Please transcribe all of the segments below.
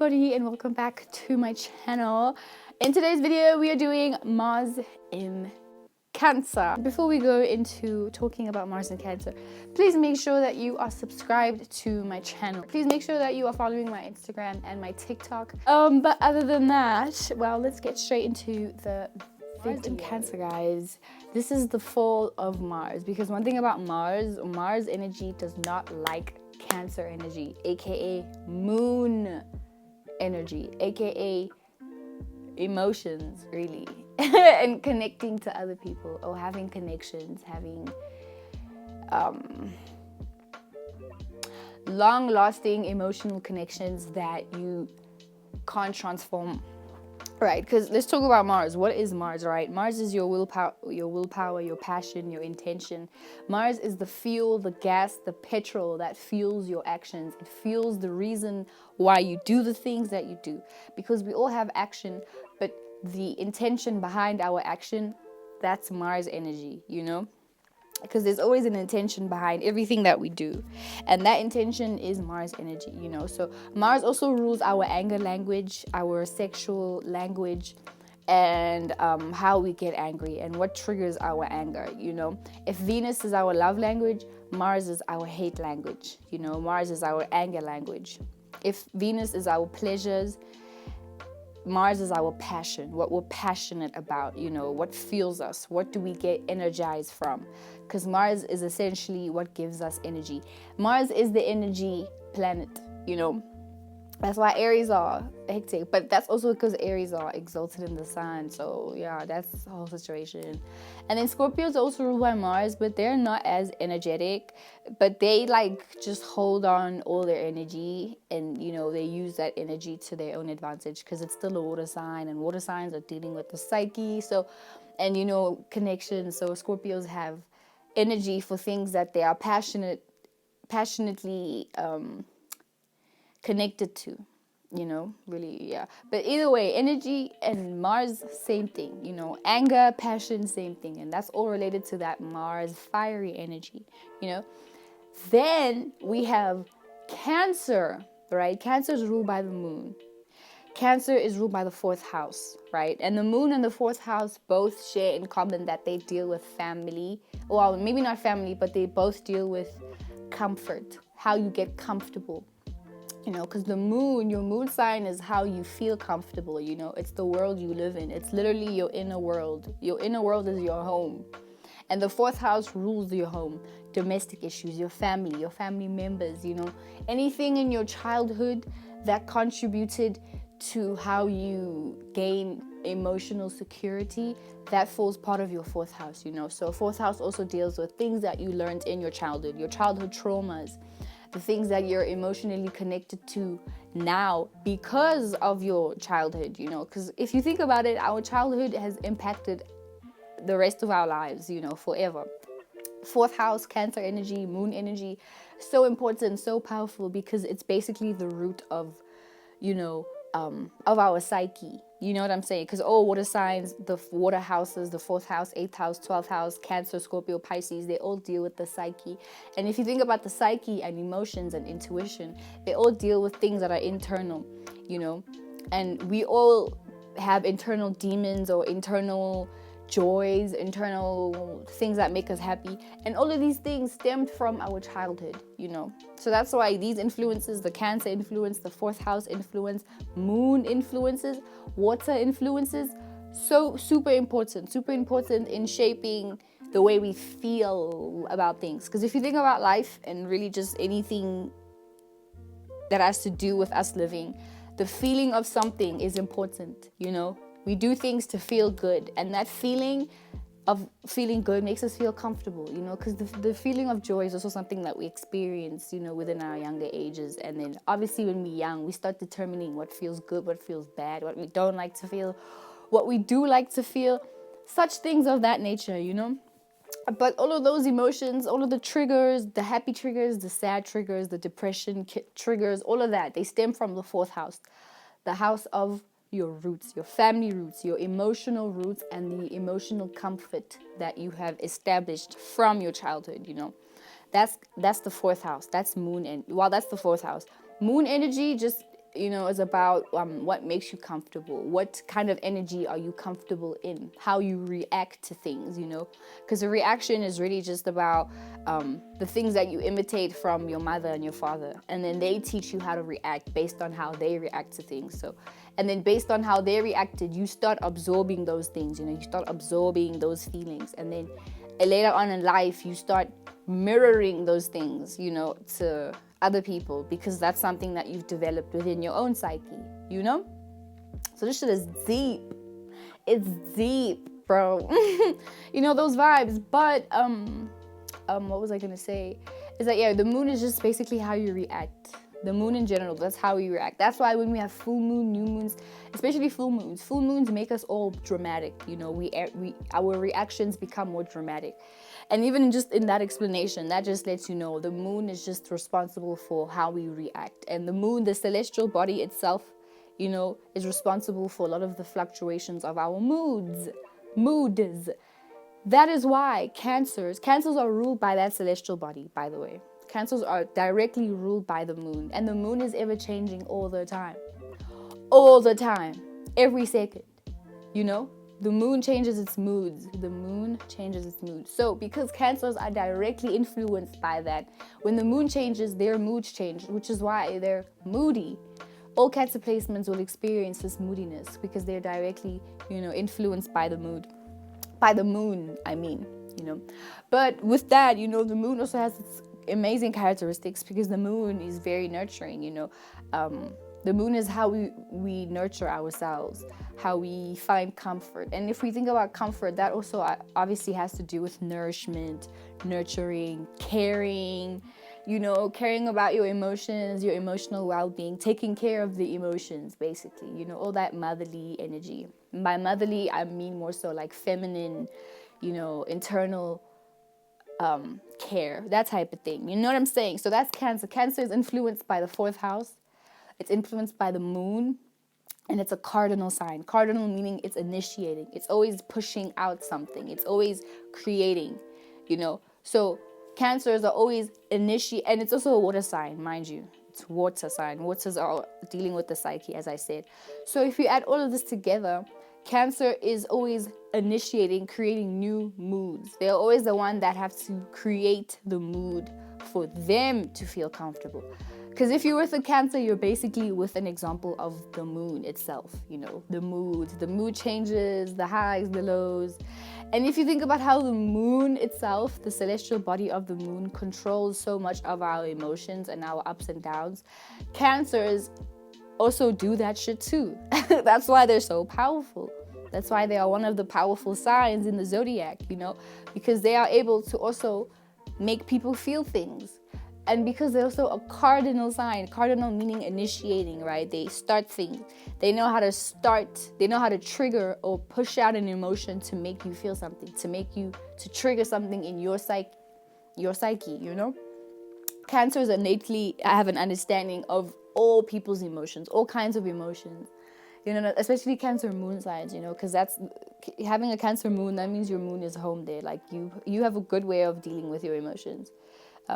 everybody, and welcome back to my channel. In today's video, we are doing Mars in Cancer. Before we go into talking about Mars in Cancer, please make sure that you are subscribed to my channel. Please make sure that you are following my Instagram and my TikTok. But other than that, well, let's get straight into the Mars in Cancer, guys. This is the fall of Mars, because one thing about Mars energy does not like Cancer energy, aka moon energy, aka emotions, really. And connecting to other people, or having connections, having long-lasting emotional connections that you can't transform. Right, because let's talk about Mars. What is Mars, right? Mars is your willpower, your passion, your intention. Mars is the fuel, the gas, the petrol that fuels your actions. It fuels the reason why you do the things that you do. Because we all have action, but the intention behind our action, that's Mars energy, you know? Because there's always an intention behind everything that we do, and that intention is Mars energy, you know. So Mars also rules our anger language, our sexual language, and how we get angry and what triggers our anger, you know. If Venus is our love language, Mars is our hate language, you know. Mars is our anger language. If Venus is our pleasures, Mars is our passion, what we're passionate about, you know, what fuels us, what do we get energized from? Because Mars is essentially what gives us energy. Mars is the energy planet, you know. That's why Aries are hectic, but that's also because Aries are exalted in the sun. So yeah, that's the whole situation. And then Scorpios are also ruled by Mars, but they're not as energetic, but they like just hold on all their energy, and you know, they use that energy to their own advantage, because it's still a water sign, and water signs are dealing with the psyche. So, and you know, connections. So Scorpios have energy for things that they are passionately connected to, you know, really, yeah. But either way, energy and Mars, same thing, you know. Anger, passion, same thing, and that's all related to that Mars fiery energy, you know. Then we have Cancer, right? Cancer is ruled by the moon. Cancer is ruled by the fourth house, right? And the moon and the fourth house both share in common that they deal with family. Well, maybe not family, but they both deal with comfort, how you get comfortable. You know, because the moon, your moon sign is how you feel comfortable, you know. It's the world you live in. It's literally your inner world. Your inner world is your home. And the fourth house rules your home, domestic issues, your family members, you know. Anything in your childhood that contributed to how you gain emotional security, that falls part of your fourth house, you know. So fourth house also deals with things that you learned in your childhood traumas, the things that you're emotionally connected to now because of your childhood, you know. Because if you think about it, our childhood has impacted the rest of our lives, you know, forever. Fourth house, Cancer energy, moon energy, so important, so powerful, because it's basically the root of, you know, of our psyche. You know what I'm saying? Because all water signs, the water houses, the fourth house, 8th house, 12th house, Cancer, Scorpio, Pisces, they all deal with the psyche. And if you think about the psyche and emotions and intuition, they all deal with things that are internal, you know. And we all have internal demons or internal joys, internal things that make us happy, and all of these things stemmed from our childhood, you know. So that's why these influences, the Cancer influence, the fourth house influence, moon influences, water influences, so super important in shaping the way we feel about things. Because if you think about life and really just anything that has to do with us living, the feeling of something is important, you know. We do things to feel good, and that feeling of feeling good makes us feel comfortable, you know, because the feeling of joy is also something that we experience, you know, within our younger ages. And then obviously when we're young, we start determining what feels good, what feels bad, what we don't like to feel, what we do like to feel, such things of that nature, you know. But all of those emotions, all of the triggers, the happy triggers, the sad triggers, the depression triggers, all of that, they stem from the fourth house, the house of your roots, your family roots, your emotional roots, and the emotional comfort that you have established from your childhood, you know. That's the fourth house. That's moon, and that's the fourth house. Moon energy just is about what makes you comfortable. What kind of energy are you comfortable in? How you react to things, because a reaction is really just about the things that you imitate from your mother and your father, and then they teach you how to react based on how they react to things. So, and then based on how they reacted, you start absorbing those things. You start absorbing those feelings, and then later on in life, you start mirroring those things, to other people, because that's something that you've developed within your own psyche, So this shit is deep. It's deep, bro. Those vibes. But what was I gonna say? Is that the moon is just basically how you react. The moon in general, that's how we react. That's why when we have full moon, new moons, especially full moons make us all dramatic. Our reactions become more dramatic. And even just in that explanation, that just lets you know the moon is just responsible for how we react. And the moon, the celestial body itself, is responsible for a lot of the fluctuations of our moods. That is why cancers are ruled by that celestial body, by the way. Cancers are directly ruled by the moon. And the moon is ever changing all the time. All the time. Every second. The moon changes its moods. So because cancers are directly influenced by that, when the moon changes, their moods change, which is why they're moody. All Cancer placements will experience this moodiness because they're directly, influenced by the mood. By the moon, I mean, But with that, the moon also has its amazing characteristics because the moon is very nurturing, The moon is how we nurture ourselves, how we find comfort. And if we think about comfort, that also obviously has to do with nourishment, nurturing, caring, caring about your emotions, your emotional well-being, taking care of the emotions, basically, all that motherly energy. And by motherly, I mean more so like feminine, internal care, that type of thing. You know what I'm saying? So that's Cancer. Cancer is influenced by the 4th house. It's influenced by the moon, and it's a cardinal sign. Cardinal meaning it's initiating. It's always pushing out something. It's always creating, So Cancers are always initiate, and it's also a water sign, mind you. It's water sign. Waters are dealing with the psyche, as I said. So if you add all of this together, Cancer is always initiating, creating new moods. They're always the one that have to create the mood for them to feel comfortable. Because if you're with a Cancer, you're basically with an example of the moon itself, the mood changes, the highs, the lows. And if you think about how the moon itself, the celestial body of the moon, controls so much of our emotions and our ups and downs, Cancers also do that shit too. That's why they're so powerful. That's why they are one of the powerful signs in the zodiac, because they are able to also make people feel things. And because they're also a cardinal sign, cardinal meaning initiating, right? They start things. They know how to trigger or push out an emotion to make you feel something, to trigger something in your psyche, Cancers innately have an understanding of all people's emotions, all kinds of emotions, especially Cancer moon signs, because that's having a Cancer moon, that means your moon is home there. Like you have a good way of dealing with your emotions.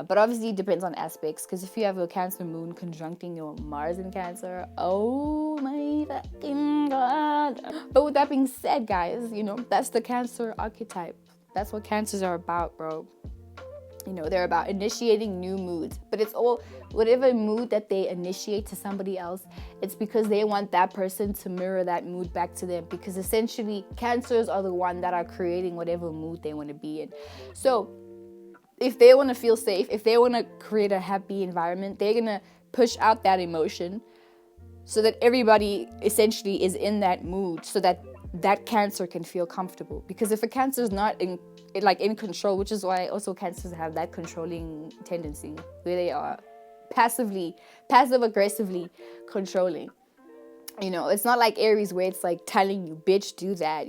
But obviously it depends on aspects, because if you have a Cancer moon conjuncting your Mars in Cancer, oh my fucking God. But with that being said, guys, that's the Cancer archetype. That's what Cancers are about, bro. They're about initiating new moods. But it's all, whatever mood that they initiate to somebody else, it's because they want that person to mirror that mood back to them. Because essentially, Cancers are the one that are creating whatever mood they want to be in. So if they want to feel safe, if they want to create a happy environment, they're going to push out that emotion so that everybody essentially is in that mood, so that Cancer can feel comfortable. Because if a Cancer is not in control, which is why also Cancers have that controlling tendency, where they are passive-aggressively controlling. It's not like Aries, where it's like telling you, bitch, do that,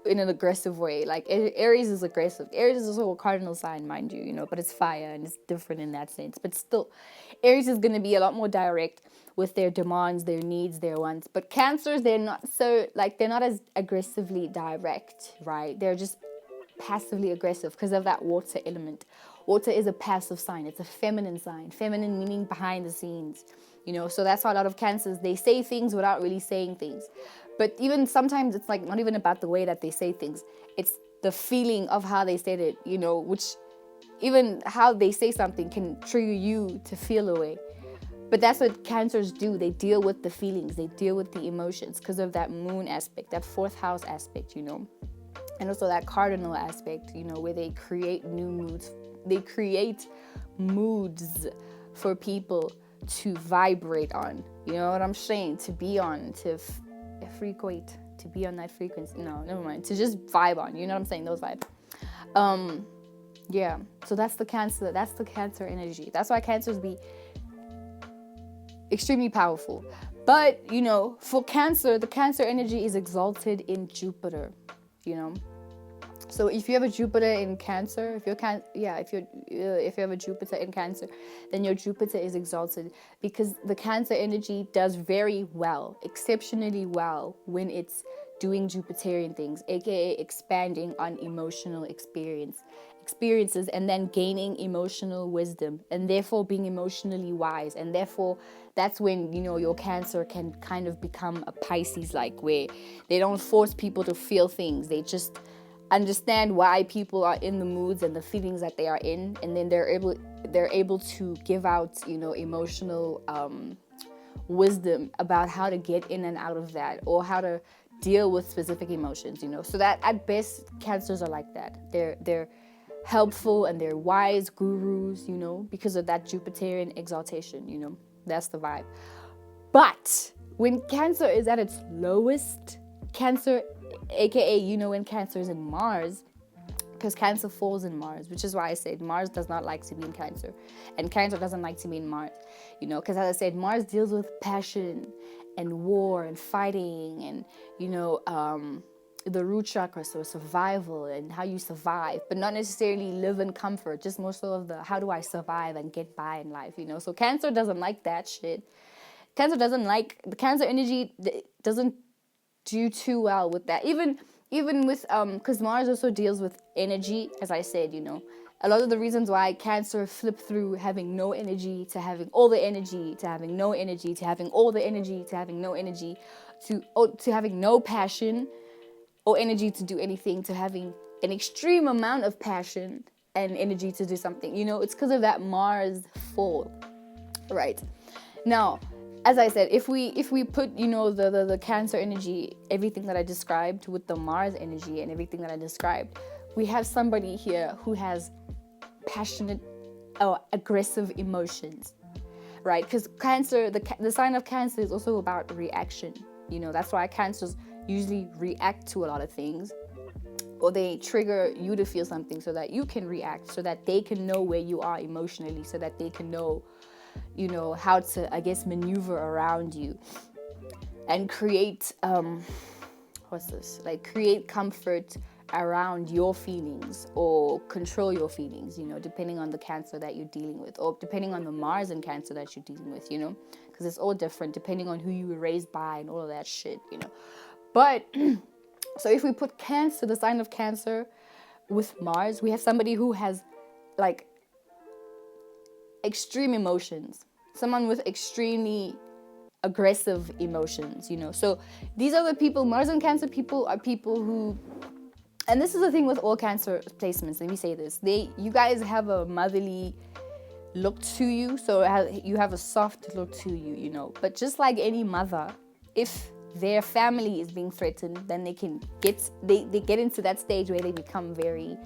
in an aggressive way. Like Aries is aggressive. Aries is also a cardinal sign, mind you, but it's fire and it's different in that sense. But still, Aries is going to be a lot more direct with their demands, their needs, their wants. But Cancers, they're not as aggressively direct, right? They're just passively aggressive because of that water element. Water is a passive sign. It's a feminine sign. Feminine meaning behind the scenes. So that's why a lot of cancers, they say things without really saying things. But even sometimes it's like not even about the way that they say things, it's the feeling of how they said it, which even how they say something can trigger you to feel a way. But that's what cancers do. They deal with the feelings, they deal with the emotions because of that moon aspect, that fourth house aspect, and also that cardinal aspect, where they create new moods. They create moods for people to vibrate on. You know what I'm saying? To be on, to frequate, to be on that frequency. No, never mind. To just vibe on. You know what I'm saying? Those vibes. Yeah. So that's the Cancer. That's the Cancer energy. That's why Cancers be extremely powerful. But for Cancer, the Cancer energy is exalted in Jupiter. So if you have a Jupiter in Cancer, if you have a Jupiter in Cancer, then your Jupiter is exalted, because the Cancer energy does very well, exceptionally well, when it's doing Jupiterian things, aka expanding on emotional experiences, and then gaining emotional wisdom, and therefore being emotionally wise. And therefore that's when your Cancer can kind of become a Pisces, like, where they don't force people to feel things, they just understand why people are in the moods and the feelings that they are in, and then they're able to give out emotional wisdom about how to get in and out of that, or how to deal with specific emotions. So that at best Cancers are like that. They're helpful and they're wise gurus, because of that Jupiterian exaltation. That's the vibe. But when Cancer is at its lowest, Cancer, aka when Cancer is in Mars, because Cancer falls in Mars, which is why I said Mars does not like to be in Cancer, and Cancer doesn't like to be in Mars, because as I said, Mars deals with passion and war and fighting, and the root chakra, so survival and how you survive, but not necessarily live in comfort, just more so of the how do I survive and get by in life. So Cancer doesn't like that shit. Cancer doesn't like, the Cancer energy doesn't do too well with that, even with because Mars also deals with energy, as I said. A lot of the reasons why Cancer flipped through having no energy to having all the energy, to having no energy, to having all the energy, to having no energy, to having no passion or energy to do anything, to having an extreme amount of passion and energy to do something. It's because of that Mars fall, right? Now, as I said, if we put the Cancer energy, everything that I described, with the Mars energy and everything that I described, we have somebody here who has passionate or aggressive emotions, right? Because Cancer, the sign of Cancer is also about reaction. That's why Cancers usually react to a lot of things, or they trigger you to feel something so that you can react, so that they can know where you are emotionally, so that they can know how to, I guess, maneuver around you and create create comfort around your feelings, or control your feelings, depending on the Cancer that you're dealing with, or depending on the Mars and Cancer that you're dealing with, because it's all different depending on who you were raised by and all of that shit. But so if we put Cancer, the sign of Cancer, with Mars, we have somebody who has like extreme emotions, someone with extremely aggressive emotions. So these are the people, Mars and Cancer people are people who, and this is the thing with all Cancer placements, let me say this, you guys have a motherly look to you, so you have a soft look to you, but just like any mother, if their family is being threatened, then they get into that stage where they become very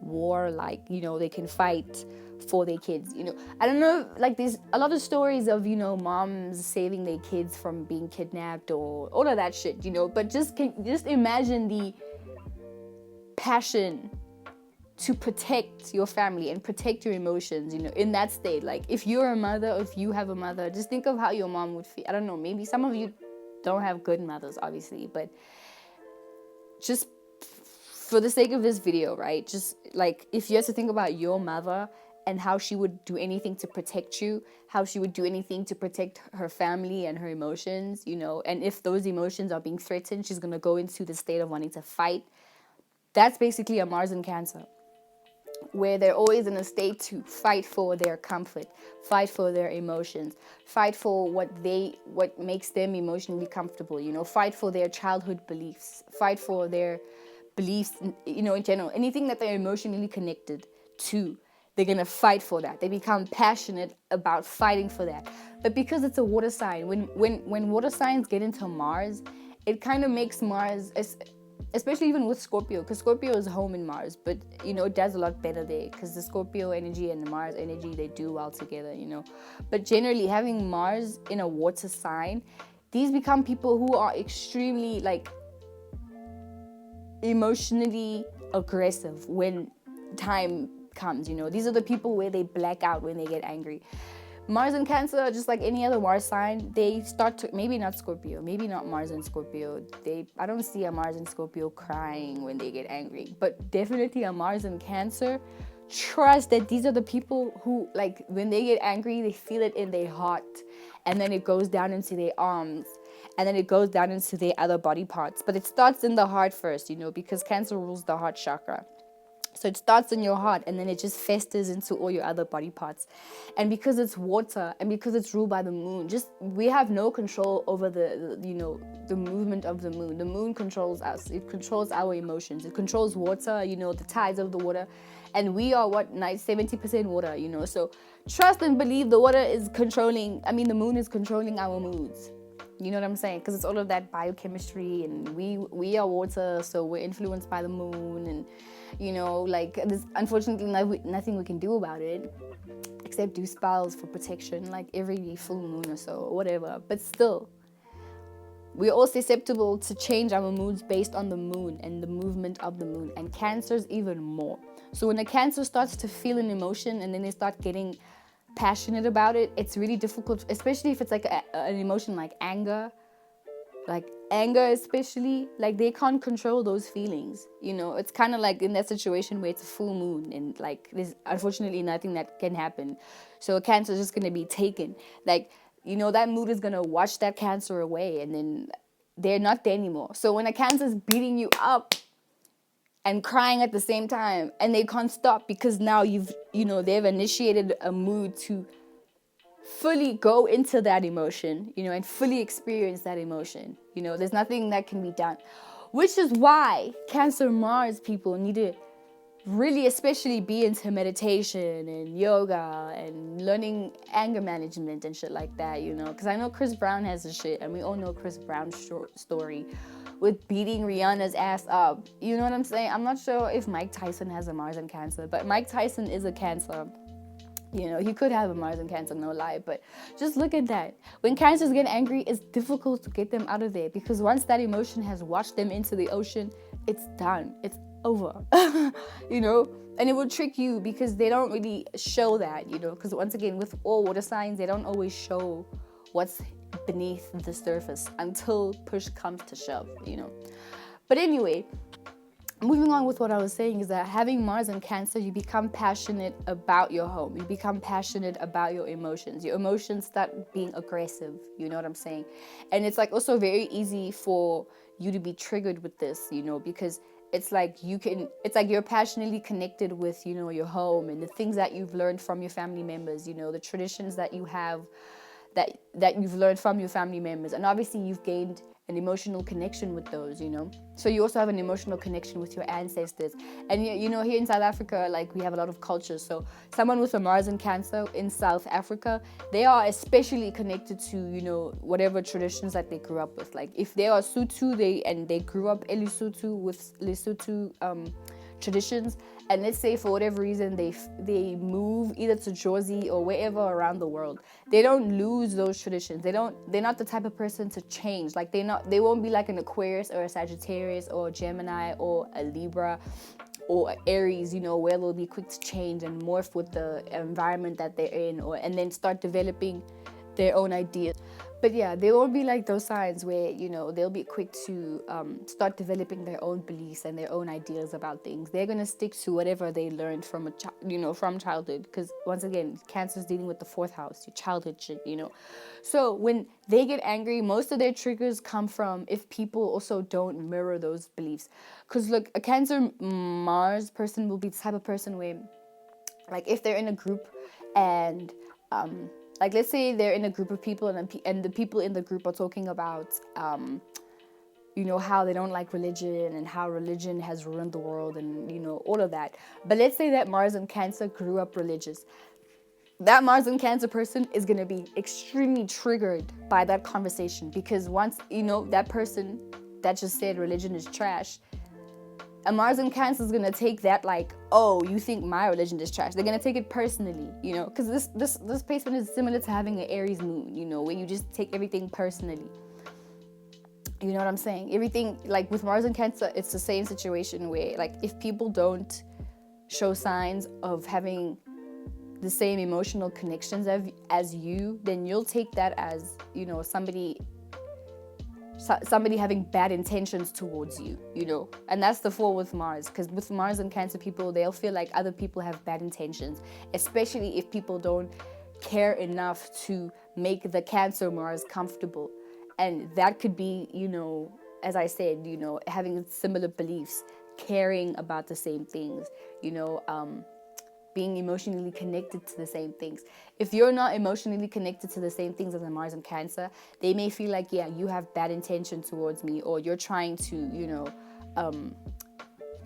warlike. They can fight for their kids. I don't know, like there's a lot of stories of moms saving their kids from being kidnapped or all of that shit. But just imagine the passion to protect your family and protect your emotions, in that state. Like if you're a mother, or if you have a mother, just think of how your mom would feel. I don't know, maybe some of you don't have good mothers, obviously, but just for the sake of this video, right? Just like if you have to think about your mother and how she would do anything to protect you, how she would do anything to protect her family and her emotions, and if those emotions are being threatened, she's gonna go into the state of wanting to fight. That's basically a Mars in Cancer. where they're always in a state to fight for their comfort, fight for their emotions, fight for what makes them emotionally comfortable, fight for their childhood beliefs, fight for their beliefs, in general, anything that they're emotionally connected to. They're going to fight for that. They become passionate about fighting for that. But because it's a water sign, when water signs get into Mars, it kind of makes Mars, especially even with Scorpio, because Scorpio is home in Mars, but it does a lot better there because the Scorpio energy and the Mars energy, they do well together, But generally, having Mars in a water sign, these become people who are extremely emotionally aggressive when time comes. These are the people where they black out when they get angry. Mars and Cancer, just like any other Mars sign, they start to, maybe not Scorpio, maybe not Mars and Scorpio. I don't see a Mars and Scorpio crying when they get angry, but definitely a Mars and Cancer. Trust that these are the people who, when they get angry, they feel it in their heart, and then it goes down into their arms, and then it goes down into their other body parts. But it starts in the heart first, because Cancer rules the heart chakra. So it starts in your heart, and then it just festers into all your other body parts. And because it's water, and because it's ruled by the moon, we have no control over the movement of the moon. The moon controls us. It controls our emotions. It controls water, the tides of the water. And we are 70% water, So trust and believe the moon is controlling our moods. You know what I'm saying? Because it's all of that biochemistry, and we are water, so we're influenced by the moon, and there's unfortunately nothing we can do about it except do spells for protection, like every full moon or so, or whatever. But still, we're all susceptible to change our moods based on the moon and the movement of the moon, and Cancer's even more. So when a Cancer starts to feel an emotion and then they start getting passionate about it, it's really difficult, especially if it's an emotion like anger. Especially, they can't control those feelings. It's kind of like in that situation where it's a full moon, and there's unfortunately nothing that can happen. So a Cancer is just going to be taken. That mood is going to wash that Cancer away, and then they're not there anymore. So when a Cancer is beating you up and crying at the same time, and they can't stop because now they've initiated a mood to fully go into that emotion, and fully experience that emotion. There's nothing that can be done, which is why Cancer Mars people need to really especially be into meditation and yoga and learning anger management and shit like that, because I know Chris Brown has this shit, and we all know Chris Brown's short story with beating Rihanna's ass up. You know what I'm saying? I'm not sure if Mike Tyson has a Mars and Cancer, but Mike Tyson is a Cancer. He could have a Mars and Cancer, no lie, but just look at that. When Cancers get angry, it's difficult to get them out of there, because once that emotion has washed them into the ocean, it's done. It's over, and it will trick you because they don't really show that, because once again, with all water signs, they don't always show what's beneath the surface until push comes to shove, But anyway, moving on with what I was saying is that having Mars and Cancer, you become passionate about your home. You become passionate about your emotions. Your emotions start being aggressive. You know what I'm saying? And it's also very easy for you to be triggered with this, because it's you're passionately connected with, your home and the things that you've learned from your family members, the traditions that you have that you've learned from your family members. And obviously you've gained an emotional connection with those, So you also have an emotional connection with your ancestors. And, here in South Africa, we have a lot of cultures. So someone with a Mars and Cancer in South Africa, they are especially connected to, whatever traditions that they grew up with. If they are Sotho, they grew up Lesotho with Lesotho traditions, and let's say for whatever reason they move either to Jersey or wherever around the world, they don't lose those traditions. They're not the type of person to change. They won't be like an Aquarius or a Sagittarius or a Gemini or a Libra or Aries, where they'll be quick to change and morph with the environment that they're in, and then start developing their own ideas. But yeah, there will be like those signs where, they'll be quick to start developing their own beliefs and their own ideas about things. They're gonna stick to whatever they learned from from childhood, because once again, Cancer's dealing with the fourth house, your childhood shit. So when they get angry, most of their triggers come from if people also don't mirror those beliefs. Because look, a Cancer Mars person will be the type of person where, like, if they're in a group and like, let's say they're in a group of people, and the people in the group are talking about how they don't like religion and how religion has ruined the world, and all of that. But let's say that Mars and Cancer grew up religious. That Mars and Cancer person is going to be extremely triggered by that conversation, because once that person that just said religion is trash, a Mars and Cancer is going to take that like, oh, you think my religion is trash. They're going to take it personally, because this placement is similar to having an Aries moon, where you just take everything personally. You know what I'm saying? Everything, like with Mars and Cancer, it's the same situation where, like, if people don't show signs of having the same emotional connections as you, then you'll take that as, somebody having bad intentions towards you, and that's the fall with Mars. Because with Mars and Cancer people, they'll feel like other people have bad intentions, especially if people don't care enough to make the Cancer Mars comfortable. And that could be, as I said, having similar beliefs, caring about the same things, being emotionally connected to the same things. If you're not emotionally connected to the same things as a Mars and Cancer, they may feel like, yeah, you have bad intention towards me, or you're trying to,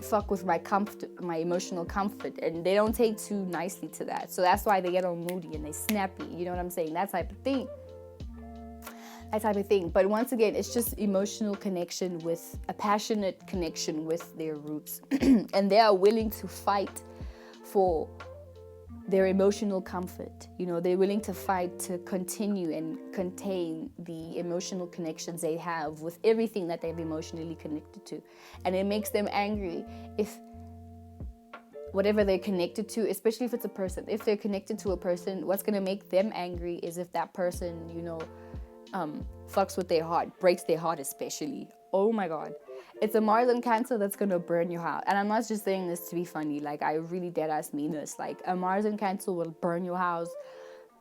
fuck with my comfort, my emotional comfort, and they don't take too nicely to that. So that's why they get all moody and they snappy. You know what I'm saying? That type of thing. But once again, it's just emotional connection, with a passionate connection with their roots, and they are willing to fight for their emotional comfort. They're willing to fight to continue and contain the emotional connections they have with everything that they've emotionally connected to. And it makes them angry if whatever they're connected to, especially if it's a person, if they're connected to a person, what's going to make them angry is if that person, fucks with their heart, breaks their heart especially. Oh my God. It's a Mars and Cancer that's going to burn your house. And I'm not just saying this to be funny. Like, I really deadass mean this. Like, a Mars and Cancer will burn your house,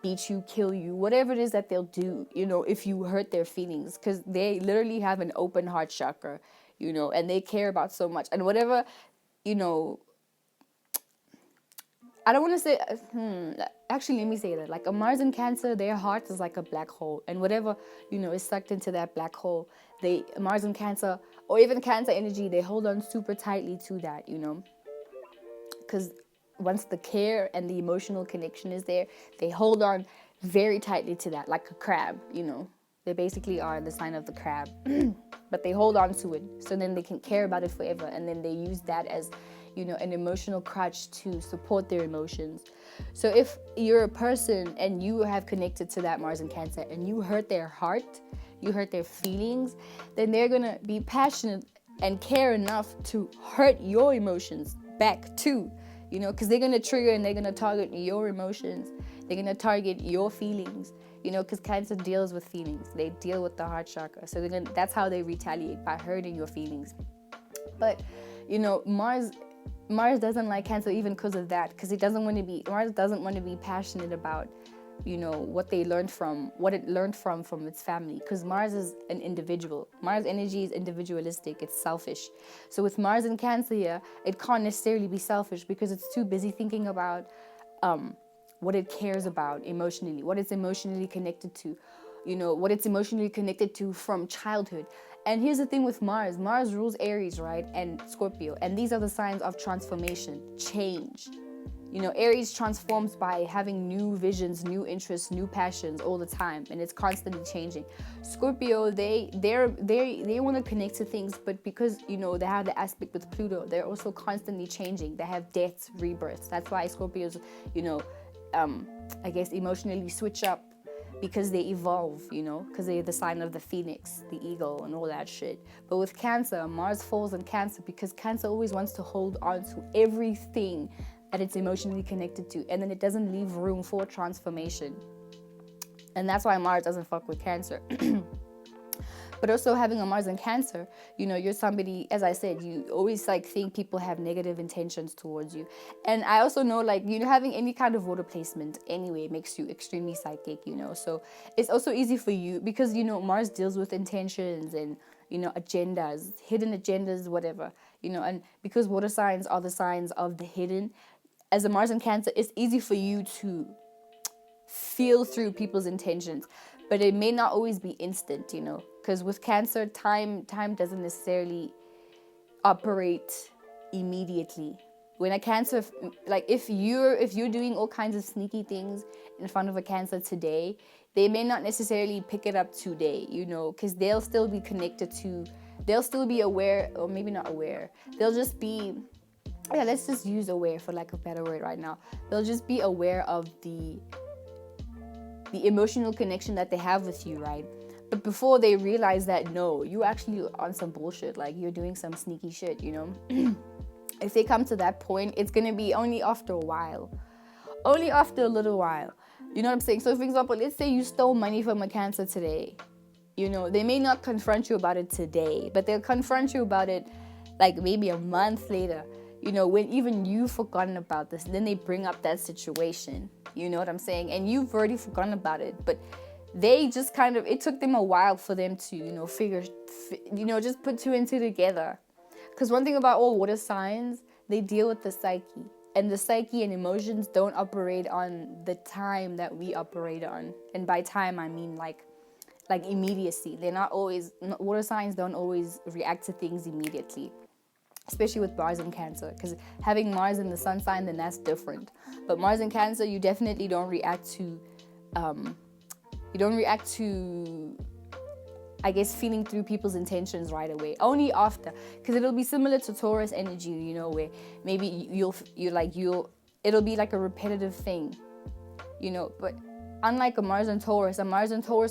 beat you, kill you, whatever it is that they'll do, if you hurt their feelings. Because they literally have an open heart chakra, and they care about so much. And whatever, I don't want to say, actually, let me say that. Like, a Mars and Cancer, their heart is like a black hole. And whatever, is sucked into that black hole, Mars and Cancer, or even Cancer energy, they hold on super tightly to that, Because once the care and the emotional connection is there, they hold on very tightly to that, like a crab, They basically are the sign of the crab. But they hold on to it, so then they can care about it forever. And then they use that as, an emotional crutch to support their emotions. So if you're a person and you have connected to that Mars and Cancer and you hurt their heart, you hurt their feelings, then they're going to be passionate and care enough to hurt your emotions back too, because they're going to trigger and they're going to target your emotions. They're going to target your feelings, because Cancer deals with feelings. They deal with the heart chakra. So that's how they retaliate, by hurting your feelings. But, Mars doesn't like Cancer even because of that, because Mars doesn't want to be passionate about, what it learned from its family, because Mars is an individual. Mars energy is individualistic, it's selfish. So with Mars and Cancer here, it can't necessarily be selfish, because it's too busy thinking about what it cares about emotionally, what it's emotionally connected to, what it's emotionally connected to from childhood. And here's the thing with Mars. Mars rules Aries, right? And Scorpio. And these are the signs of transformation, change. Aries transforms by having new visions, new interests, new passions all the time. And it's constantly changing. Scorpio, they want to connect to things, but because, they have the aspect with Pluto, they're also constantly changing. They have deaths, rebirths. That's why Scorpios, I guess emotionally switch up, because they evolve, because they're the sign of the phoenix, the eagle, and all that shit. But with Cancer, Mars falls in Cancer because Cancer always wants to hold on to everything that it's emotionally connected to, and then it doesn't leave room for transformation. And that's why Mars doesn't fuck with Cancer. But also having a Mars in Cancer, you're somebody, as I said, you always like think people have negative intentions towards you. And I also know, like, having any kind of water placement anyway makes you extremely psychic, So it's also easy for you because, Mars deals with intentions and, agendas, hidden agendas, whatever, and because water signs are the signs of the hidden, as a Mars in Cancer, it's easy for you to feel through people's intentions, but it may not always be instant, because with Cancer, time doesn't necessarily operate immediately. When a Cancer, like if you're doing all kinds of sneaky things in front of a Cancer today, they may not necessarily pick it up today, because they'll still be connected to, they'll still be aware, or maybe not aware, they'll just be, yeah, let's just use aware for lack of a better word right now. They'll just be aware of the emotional connection that they have with you, right? But before they realize that, no, you actually on some bullshit, like you're doing some sneaky shit, If they come to that point, it's going to be only after a while. Only after a little while. You know what I'm saying? So, for example, let's say you stole money from a Cancer today. They may not confront you about it today, but they'll confront you about it like maybe a month later. When even you've forgotten about this, then they bring up that situation. You know what I'm saying? And you've already forgotten about it. But they just kind of, it took them a while for them to, just put two and two together. Because one thing about all water signs, they deal with the psyche. And the psyche and emotions don't operate on the time that we operate on. And by time, I mean like immediacy. They're not always, water signs don't always react to things immediately. Especially with Mars in Cancer, because having Mars in the sun sign, then that's different. But Mars in Cancer, you definitely don't react to, I guess, feeling through people's intentions right away. Only after, because it'll be similar to Taurus energy, where maybe it'll be like a repetitive thing, But unlike a Mars and Taurus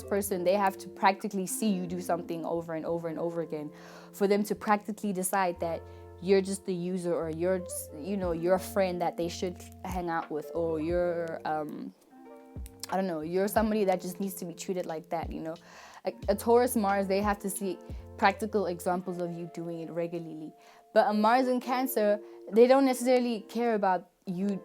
person, they have to practically see you do something over and over and over again for them to practically decide that you're just the user, or you're just, you're a friend that they should hang out with, or you're, I don't know, you're somebody that just needs to be treated like that, A Taurus Mars, they have to see practical examples of you doing it regularly. But a Mars in Cancer, they don't necessarily care about you.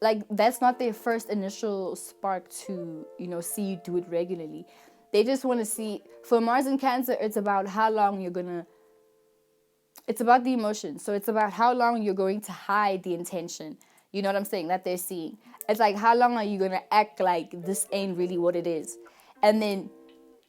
Like, that's not their first initial spark to, see you do it regularly. They just want to see, for Mars in Cancer, it's about how long you're going to, it's about the emotion. So it's about how long you're going to hide the intention. You know what I'm saying? That they're seeing. It's like, how long are you going to act like this ain't really what it is? And then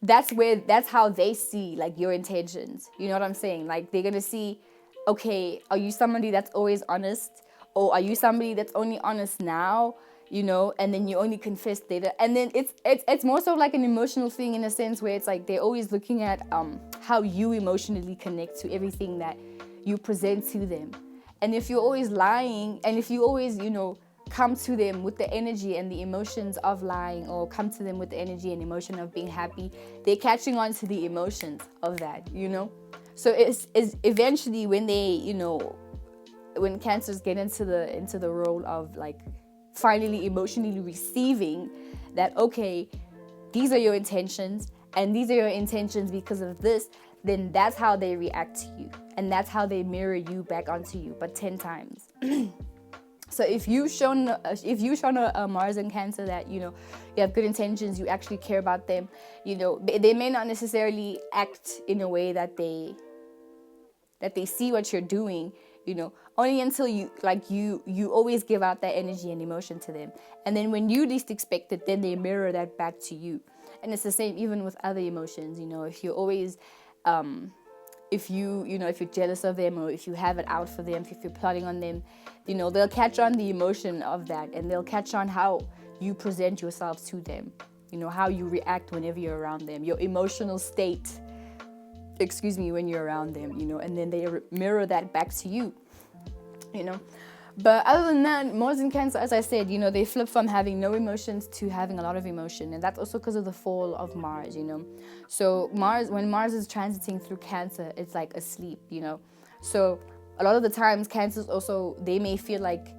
that's how they see, like, your intentions. You know what I'm saying? Like, they're going to see, okay, are you somebody that's always honest? Or are you somebody that's only honest now? And then you only confess later. And then it's more so like an emotional thing, in a sense where it's like they're always looking at how you emotionally connect to everything that you present to them. And if you're always lying, and if you always, come to them with the energy and the emotions of lying, or come to them with the energy and emotion of being happy, they're catching on to the emotions of that, So it's eventually when they, when Cancers get into the role of like finally emotionally receiving that, okay, these are your intentions, and these are your intentions because of this, then that's how they react to you, and that's how they mirror you back onto you, but 10 times. So if you've shown a Mars in Cancer that, you have good intentions, you actually care about them, they may not necessarily act in a way that they see what you're doing, only until you always give out that energy and emotion to them. And then when you least expect it, then they mirror that back to you. And it's the same even with other emotions, if you're always, if you're jealous of them, or if you have it out for them, if you're plotting on them, they'll catch on the emotion of that, and they'll catch on how you present yourself to them, how you react whenever you're around them, your emotional state, when you're around them, and then they mirror that back to you, But other than that, Mars in Cancer, as I said, they flip from having no emotions to having a lot of emotion. And that's also because of the fall of Mars, So when Mars is transiting through Cancer, it's like asleep, So a lot of the times, Cancers also, they may feel like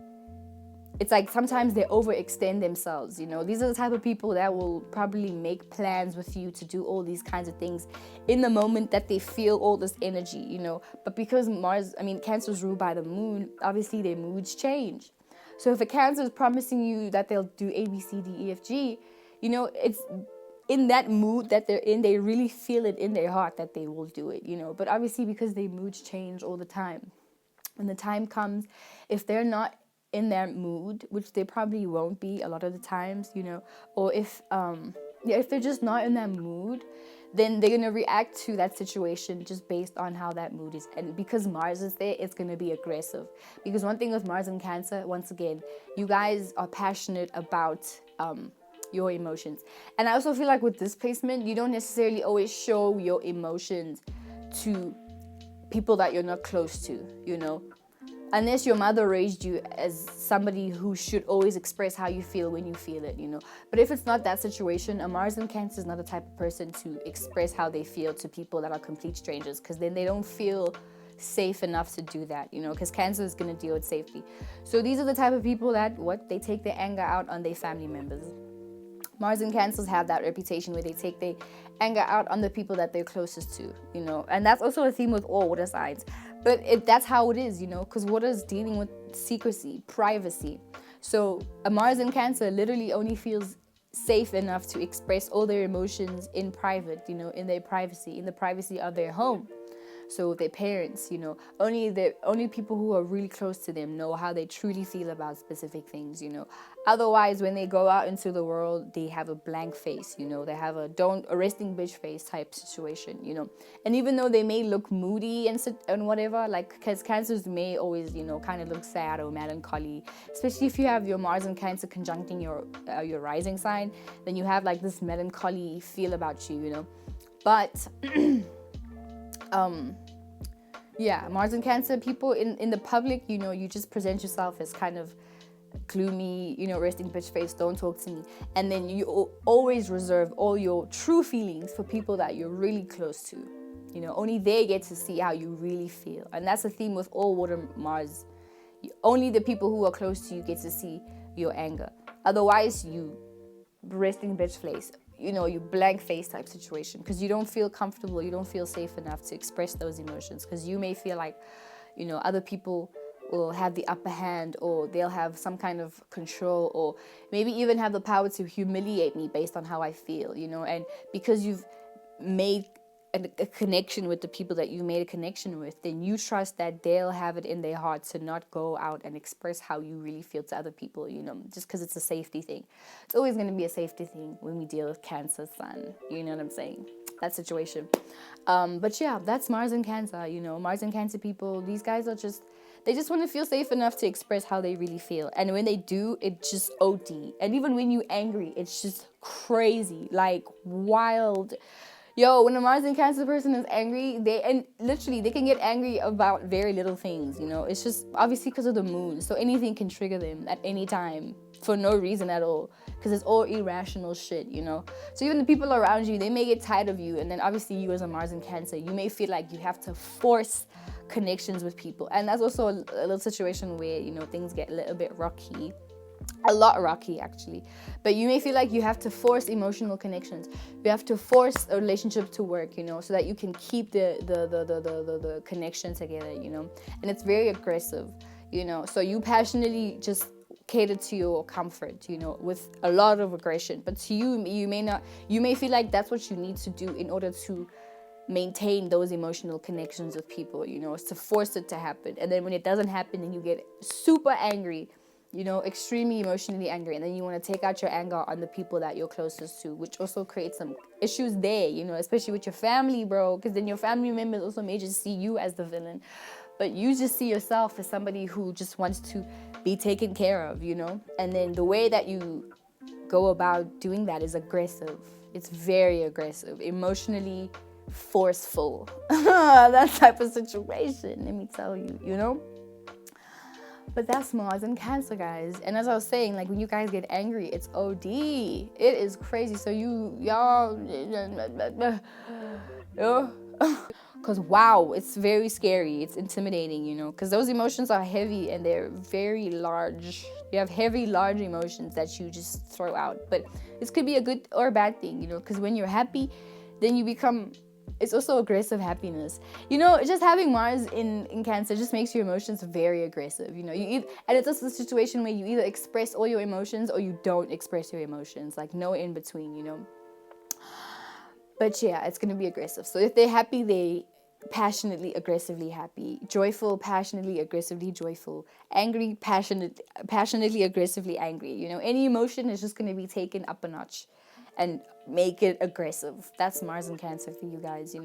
it's like sometimes they overextend themselves. These are the type of people that will probably make plans with you to do all these kinds of things in the moment that they feel all this energy. But because Cancer is ruled by the moon, obviously their moods change. So if a Cancer is promising you that they'll do A, B, C, D, E, F, G, it's in that mood that they're in, they really feel it in their heart that they will do it. But obviously because their moods change all the time, when the time comes, if they're not in their mood, which they probably won't be a lot of the times, or if they're just not in that mood, then they're going to react to that situation just based on how that mood is. And because Mars is there, it's going to be aggressive. Because one thing with Mars and Cancer, once again, you guys are passionate about your emotions. And I also feel like with this placement, you don't necessarily always show your emotions to people that you're not close to, unless your mother raised you as somebody who should always express how you feel when you feel it, But if it's not that situation, a Mars in Cancer is not the type of person to express how they feel to people that are complete strangers, because then they don't feel safe enough to do that, because Cancer is going to deal with safety. So these are the type of people that they take their anger out on their family members. Mars and Cancers have that reputation where they take their anger out on the people that they're closest to, And that's also a theme with all water signs. But that's how it is, because water is dealing with secrecy, privacy. So a Mars in Cancer literally only feels safe enough to express all their emotions in private, in their privacy, in the privacy of their home. So their parents, only people who are really close to them know how they truly feel about specific things, Otherwise, when they go out into the world, they have a blank face, They have a resting bitch face type situation, And even though they may look moody and whatever, like, because Cancers may always, kind of look sad or melancholy, especially if you have your Mars and Cancer conjuncting your rising sign, then you have like this melancholy feel about you, But Mars and Cancer people in the public, you just present yourself as kind of gloomy, resting bitch face, don't talk to me. And then you always reserve all your true feelings for people that you're really close to. Only they get to see how you really feel. And that's a theme with all water Mars. Only the people who are close to you get to see your anger. Otherwise, you resting bitch face, you blank face type situation, because you don't feel comfortable, you don't feel safe enough to express those emotions, because you may feel like, other people will have the upper hand, or they'll have some kind of control, or maybe even have the power to humiliate me based on how I feel, and because you've made a connection with the people that you made a connection with, then you trust that they'll have it in their heart to not go out and express how you really feel to other people, just because it's a safety thing. It's always going to be a safety thing when we deal with Cancer sun, you know what I'm saying? That situation. But yeah, that's Mars and Cancer, Mars and Cancer people, these guys are they just want to feel safe enough to express how they really feel. And when they do, it's just OD. And even when you're angry, it's just crazy, like wild. Yo, when a Mars and Cancer person is angry, they can get angry about very little things, It's just obviously because of the moon. So anything can trigger them at any time for no reason at all, because it's all irrational shit, So even the people around you, they may get tired of you. And then obviously you as a Mars and Cancer, you may feel like you have to force connections with people. And that's also a little situation where, things get a little bit rocky. A lot rocky, actually. But you may feel like you have to force emotional connections. You have to force a relationship to work, so that you can keep the connection together, And it's very aggressive, So you passionately just cater to your comfort, with a lot of aggression. But to you, you may feel like that's what you need to do in order to maintain those emotional connections with people, It's to force it to happen. And then when it doesn't happen, then you get super angry, extremely emotionally angry, and then you want to take out your anger on the people that you're closest to, which also creates some issues there, especially with your family, bro, because then your family members also may just see you as the villain, but you just see yourself as somebody who just wants to be taken care of, and then the way that you go about doing that is aggressive. It's very aggressive, emotionally forceful, that type of situation, let me tell you, But that's Mars and Cancer, guys. And as I was saying, like, when you guys get angry, it's OD. It is crazy. So y'all, Because wow, it's very scary, it's intimidating, because those emotions are heavy and they're very large. You have heavy, large emotions that you just throw out. But this could be a good or a bad thing, because when you're happy, then you become, it's also aggressive happiness. Just having Mars in Cancer just makes your emotions very aggressive. And it's also a situation where you either express all your emotions or you don't express your emotions, like no in between. But yeah, it's going to be aggressive. So if they're happy, they passionately, aggressively happy. Joyful, passionately, aggressively joyful. Angry, passionately, aggressively angry. Any emotion is just going to be taken up a notch and make it aggressive. That's Mars and Cancer for you guys,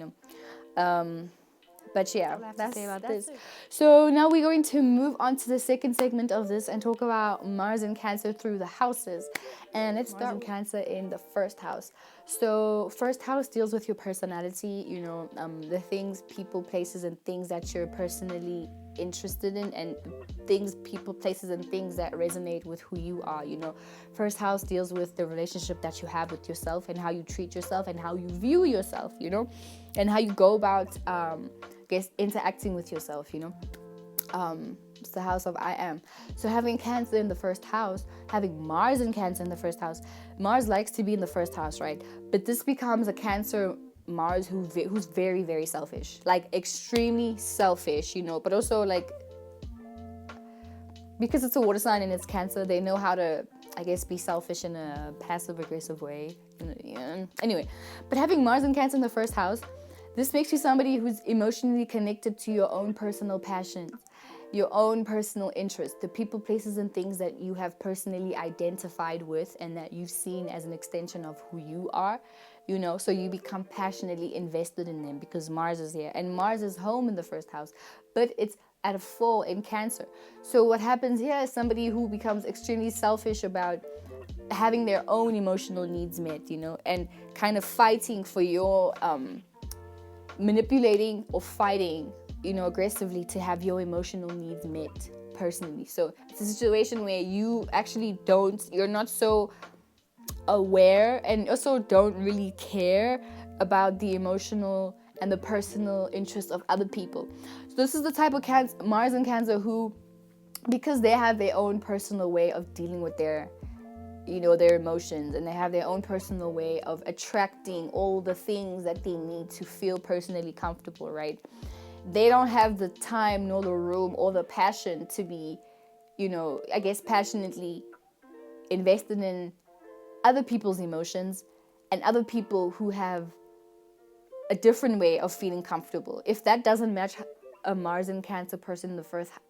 But yeah, that's this. So now we're going to move on to the second segment of this and talk about Mars and Cancer through the houses. And let's start with Cancer in the first house. So first house deals with your personality, the things, people, places, and things that you're personally interested in, and things, people, places, and things that resonate with who you are. First house deals with the relationship that you have with yourself and how you treat yourself and how you view yourself, and how you go about interacting with yourself. It's the house of I am. So having Cancer in the first house, having Mars in Cancer in the first house, Mars likes to be in the first house, right? But this becomes a Cancer Mars who's very, very selfish, like extremely selfish, but also like, because it's a water sign and it's Cancer, they know how to, be selfish in a passive aggressive way. Anyway, but having Mars and Cancer in the first house, this makes you somebody who's emotionally connected to your own personal passions, your own personal interests, the people, places, and things that you have personally identified with and that you've seen as an extension of who you are, so you become passionately invested in them because Mars is here. And Mars is home in the first house, but it's at a full in Cancer. So what happens here is somebody who becomes extremely selfish about having their own emotional needs met, and kind of fighting for your, manipulating or fighting, aggressively to have your emotional needs met personally. So it's a situation where you actually you're not so aware and also don't really care about the emotional and the personal interests of other people. So this is the type of Mars and Cancer who, because they have their own personal way of dealing with their emotions, and they have their own personal way of attracting all the things that they need to feel personally comfortable, right? They don't have the time nor the room or the passion to be, passionately invested in other people's emotions and other people who have a different way of feeling comfortable. If that doesn't match a Mars and Cancer person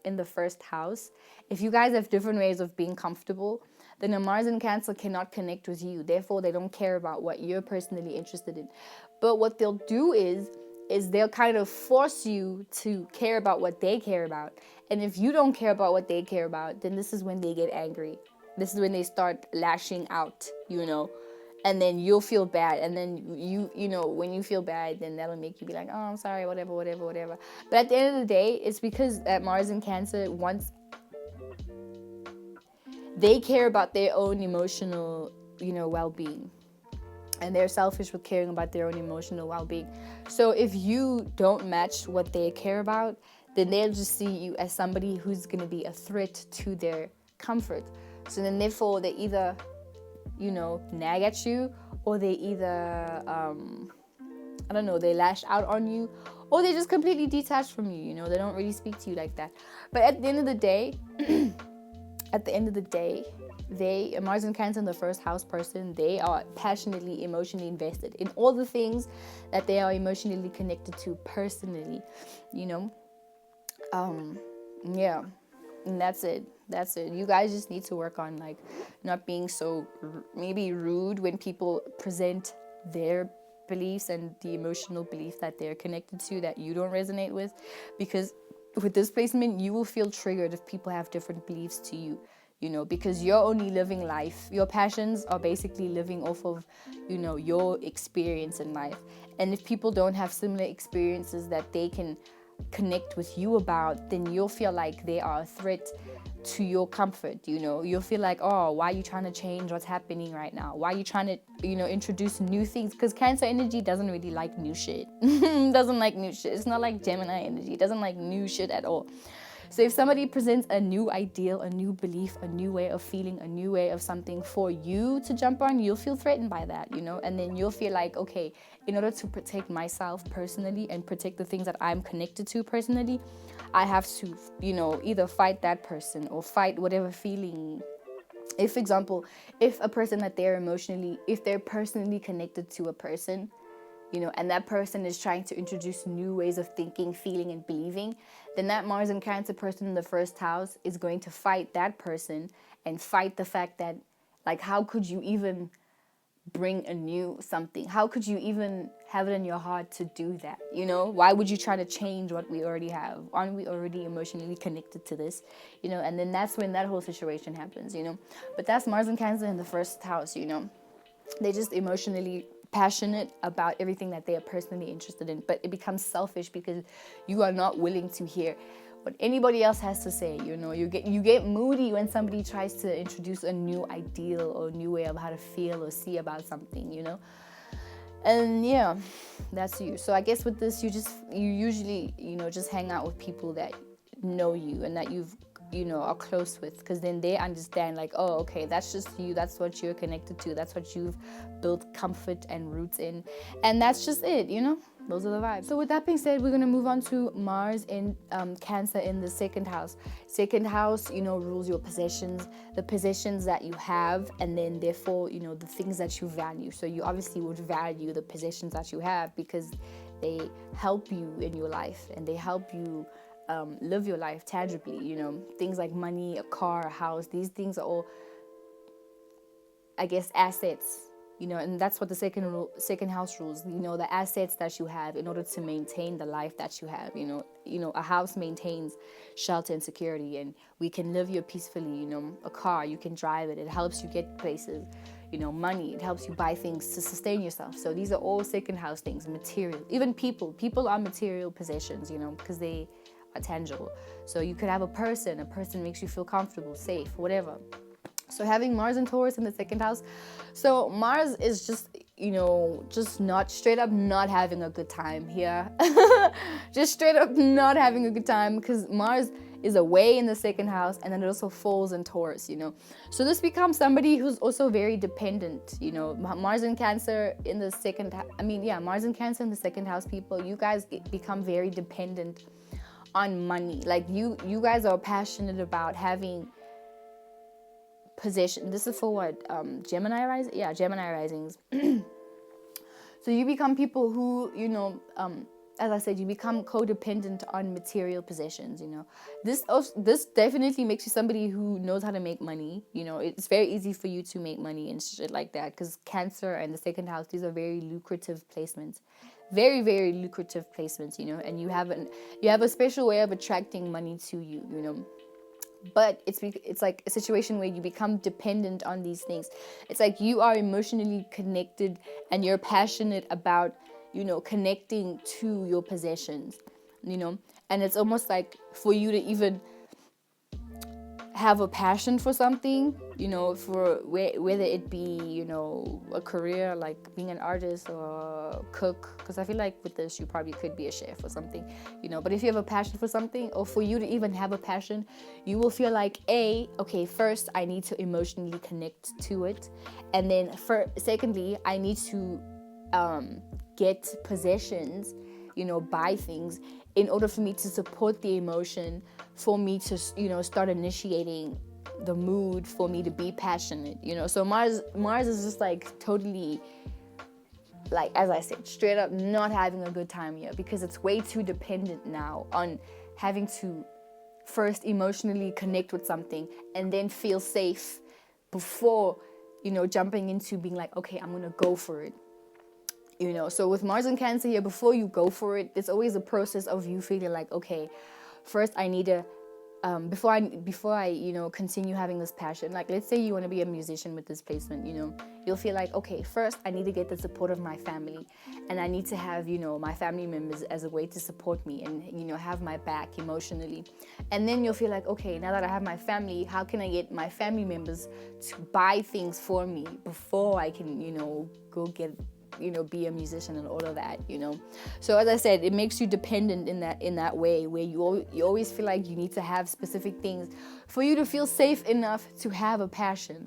in the first house, if you guys have different ways of being comfortable, then a Mars and Cancer cannot connect with you. Therefore, they don't care about what you're personally interested in. But what they'll do is they'll kind of force you to care about what they care about. And if you don't care about what they care about, then this is when they get angry. This is when they start lashing out, and then you'll feel bad. And then when you feel bad, then that'll make you be like, oh, I'm sorry, whatever. But at the end of the day, it's because that Mars in Cancer, once they care about their own emotional, well-being. And they're selfish with caring about their own emotional well-being. So if you don't match what they care about, then they'll just see you as somebody who's going to be a threat to their comfort. So then therefore they either, nag at you, or they either, they lash out on you, or they just completely detach from you, they don't really speak to you like that. But at the end of the day, they, Mars and Cancer in the first house person, they are passionately, emotionally invested in all the things that they are emotionally connected to personally, yeah, and that's it. You guys just need to work on not being so maybe rude when people present their beliefs and the emotional belief that they're connected to that you don't resonate with, because with this placement you will feel triggered if people have different beliefs to you, because you're only living life. Your passions are basically living off of your experience in life, and if people don't have similar experiences that they can connect with you about, then you'll feel like they are a threat to your comfort. You'll feel like, oh, why are you trying to change what's happening right now? Why are you trying to introduce new things? Because Cancer energy doesn't really like new shit. Doesn't like new shit. It's not like Gemini energy. It doesn't like new shit at all. So if somebody presents a new ideal, a new belief, a new way of feeling, a new way of something for you to jump on, you'll feel threatened by that, and then you'll feel like, okay, in order to protect myself personally and protect the things that I'm connected to personally, I have to, either fight that person or fight whatever feeling. If, for example, if a person that if they're personally connected to a person, and that person is trying to introduce new ways of thinking, feeling, and believing, then that Mars and Cancer person in the first house is going to fight that person and fight the fact that, like, how could you even bring a new something? How could you even have it in your heart to do that? Why would you try to change what we already have? Aren't we already emotionally connected to this? And then that's when that whole situation happens, But that's Mars and Cancer in the first house, They're just emotionally passionate about everything that they are personally interested in, but it becomes selfish because you are not willing to hear what anybody else has to say. You get moody when somebody tries to introduce a new ideal or a new way of how to feel or see about something, and yeah, that's you. So I guess with this, you usually just hang out with people that know you and that you've are close with, because then they understand, like, oh, okay, that's just you, that's what you're connected to, that's what you've built comfort and roots in, and that's just it. Those are the vibes. So with that being said, we're going to move on to Mars in Cancer in the second house. Second house, rules your possessions, the possessions that you have, and then therefore, the things that you value. So you obviously would value the possessions that you have because they help you in your life and they help you live your life tangibly. Things like money, a car, a house, these things are all, I guess, assets, and that's what the second house rules, the assets that you have in order to maintain the life that you have. A house maintains shelter and security, and we can live here peacefully. A car, you can drive it, it helps you get places. Money, it helps you buy things to sustain yourself. So these are all second house things. Material, even people are material possessions, because they are tangible. So you could have a person makes you feel comfortable, safe, whatever. So having Mars and Taurus in the second house, so Mars is just not straight up not having a good time here. Just straight up not having a good time, because Mars is away in the second house, and then it also falls in Taurus, So this becomes somebody who's also very dependent, Mars and Cancer in the second Mars and Cancer in the second house, people, you guys become very dependent on money. Like you guys are passionate about having possession. This is for what? Gemini rising? Yeah, Gemini risings. So you become people who, as I said, you become codependent on material possessions, This definitely makes you somebody who knows how to make money. It's very easy for you to make money and shit like that, because Cancer and the second house, these are very lucrative placements. Very, very lucrative placements, and you have a special way of attracting money to you, But it's like a situation where you become dependent on these things. It's like you are emotionally connected and you're passionate about, connecting to your possessions, and it's almost like for you to even have a passion for something, for whether it be, a career like being an artist or a cook, because I feel like with this you probably could be a chef or something, but if you have a passion for something, or for you to even have a passion, you will feel like, first I need to emotionally connect to it, and then secondly I need to get possessions, buy things in order for me to support the emotion, for me to, start initiating the mood, for me to be passionate, So Mars is just like totally, like, as I said, straight up not having a good time here, because it's way too dependent now on having to first emotionally connect with something and then feel safe before, jumping into being like, okay, I'm gonna go for it. So with Mars and Cancer here, before you go for it, it's always a process of you feeling like, okay, first I need to before I continue having this passion. Like, let's say you want to be a musician with this placement, you'll feel like, okay, first I need to get the support of my family, and I need to have my family members as a way to support me and have my back emotionally. And then you'll feel like, okay, now that I have my family, how can I get my family members to buy things for me before I can go get be a musician and all of that. So as I said, it makes you dependent in that way, where you always feel like you need to have specific things for you to feel safe enough to have a passion.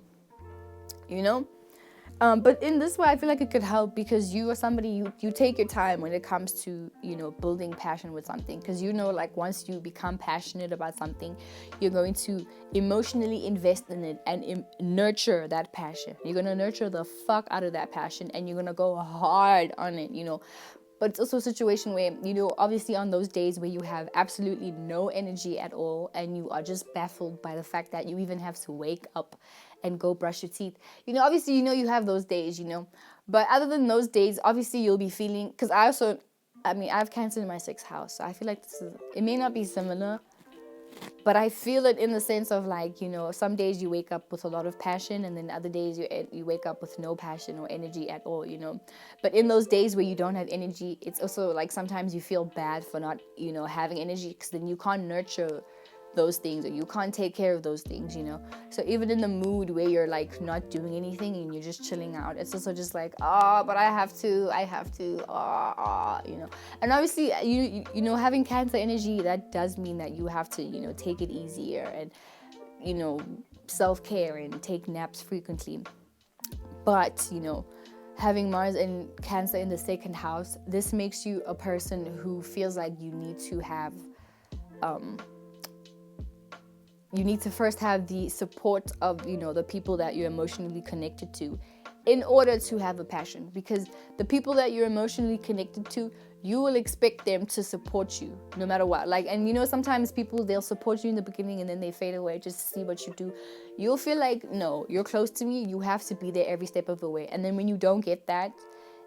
But in this way, I feel like it could help, because you are somebody, you take your time when it comes to building passion with something, because like, once you become passionate about something, you're going to emotionally invest in it and nurture that passion. You're going to nurture the fuck out of that passion, and you're going to go hard on it. But it's also a situation where, obviously on those days where you have absolutely no energy at all, and you are just baffled by the fact that you even have to wake up and go brush your teeth. Obviously, you have those days, But other than those days, obviously you'll be feeling, because I have Cancer in my 6th house. So I feel like it may not be similar, but I feel it in the sense of, like, some days you wake up with a lot of passion, and then other days you wake up with no passion or energy at all, But in those days where you don't have energy, it's also like sometimes you feel bad for not, having energy, because then you can't nurture those things, or you can't take care of those things, So even in the mood where you're like not doing anything and you're just chilling out, it's also just like, but I have to, And obviously, having Cancer energy, that does mean that you have to, take it easier and, self-care and take naps frequently. But, having Mars and Cancer in the 2nd house, this makes you a person who feels like you need to have, you need to first have the support of, the people that you're emotionally connected to in order to have a passion. Because the people that you're emotionally connected to, you will expect them to support you no matter what. Like, and sometimes people, they'll support you in the beginning and then they fade away just to see what you do. You'll feel like, no, you're close to me. You have to be there every step of the way. And then when you don't get that,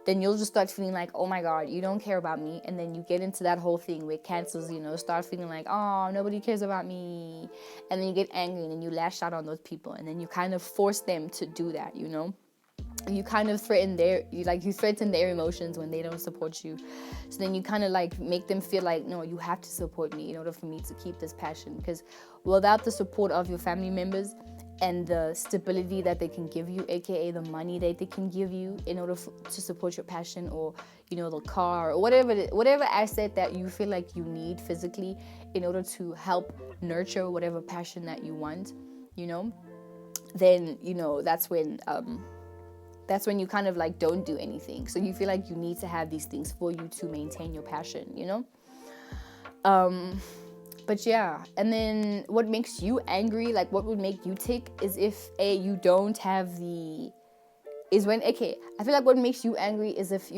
then you'll just start feeling like, oh my God, you don't care about me. And then you get into that whole thing where Cancers, start feeling like, oh, nobody cares about me. And then you get angry and then you lash out on those people. And then you kind of force them to do that, You kind of threaten their emotions when they don't support you. So then you kind of like make them feel like, no, you have to support me in order for me to keep this passion. Because without the support of your family members and the stability that they can give you, aka the money that they can give you in order to support your passion, or the car, or whatever asset that you feel like you need physically in order to help nurture whatever passion that you want, then that's when you kind of like don't do anything. So you feel like you need to have these things for you to maintain your passion, But yeah, and then what makes you angry, like what would make you tick, is if you don't have I feel like what makes you angry is if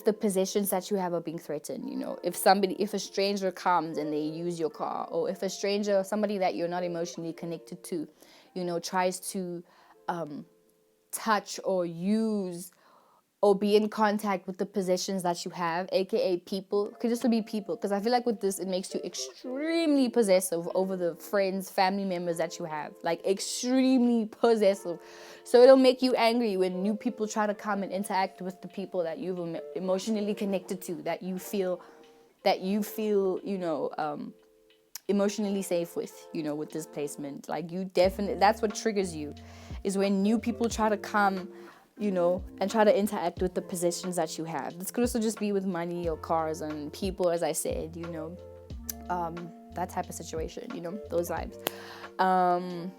the possessions that you have are being threatened, if a stranger comes and they use your car, or if a stranger, somebody that you're not emotionally connected to, tries to touch or use or be in contact with the possessions that you have, aka people. Could just be people, because I feel like with this, it makes you extremely possessive over the friends, family members that you have, like extremely possessive. So it'll make you angry when new people try to come and interact with the people that you've emotionally connected to, that you feel emotionally safe with this placement. Like, you definitely, that's what triggers you, is when new people try to come, and try to interact with the possessions that you have. This could also just be with money or cars and people, as I said, that type of situation, those vibes.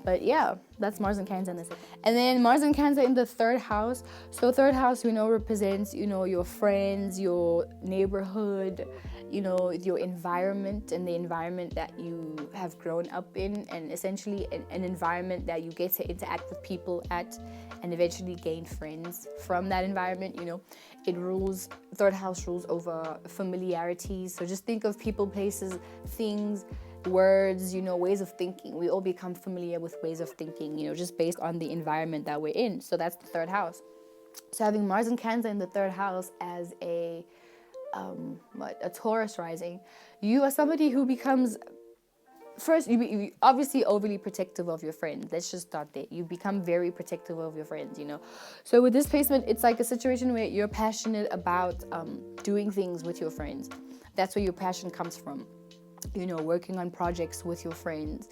But yeah, that's Mars and Cancer in this. And then Mars and Cancer in the 3rd house. So 3rd house, represents, your friends, your neighborhood, your environment, and the environment that you have grown up in, and essentially an environment that you get to interact with people at, and eventually gain friends from that environment. It rules, 3rd house rules over familiarities. So just think of people, places, things, words, ways of thinking. We all become familiar with ways of thinking, just based on the environment that we're in. So that's the 3rd house. So having Mars and Cancer in the 3rd house as a Taurus rising, you are somebody who becomes first you obviously overly protective of your friends. Let's just start there. You become very protective of your friends, so with this placement, it's like a situation where you're passionate about doing things with your friends. That's where your passion comes from, working on projects with your friends.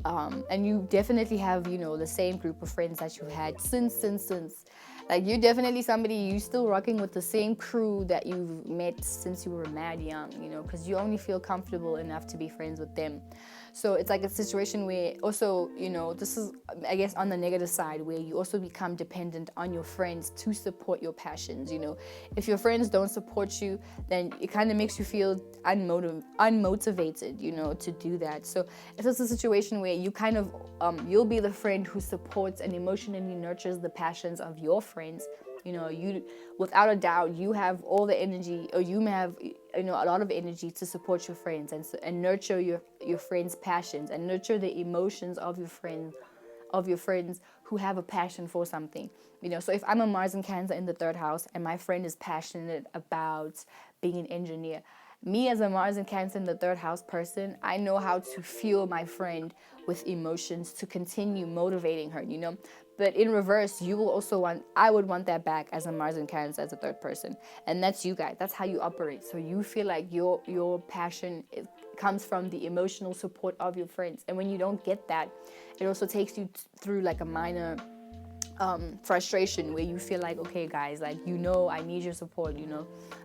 And you definitely have, the same group of friends that you've had since. Like, you're definitely somebody, you still rocking with the same crew that you've met since you were mad young, because you only feel comfortable enough to be friends with them. So it's like a situation where also, this is, I guess, on the negative side, where you also become dependent on your friends to support your passions. If your friends don't support you, then it kind of makes you feel unmotivated, to do that. So it's also a situation where you kind of, you'll be the friend who supports and emotionally nurtures the passions of your friends. You, without a doubt, you have all the energy, or you have, a lot of energy to support your friends and nurture your friends' passions and nurture the emotions of your friends who have a passion for something. So if I'm a Mars and Cancer in the third house and my friend is passionate about being an engineer, me as a Mars and Cancer in the third house person, I know how to fuel my friend with emotions to continue motivating her, But in reverse, I would want that back as a Mars and Cancer as a third person. And that's you guys. That's how you operate. So you feel like your passion comes from the emotional support of your friends. And when you don't get that, it also takes you through like a minor frustration where you feel like, okay guys, like, I need your support,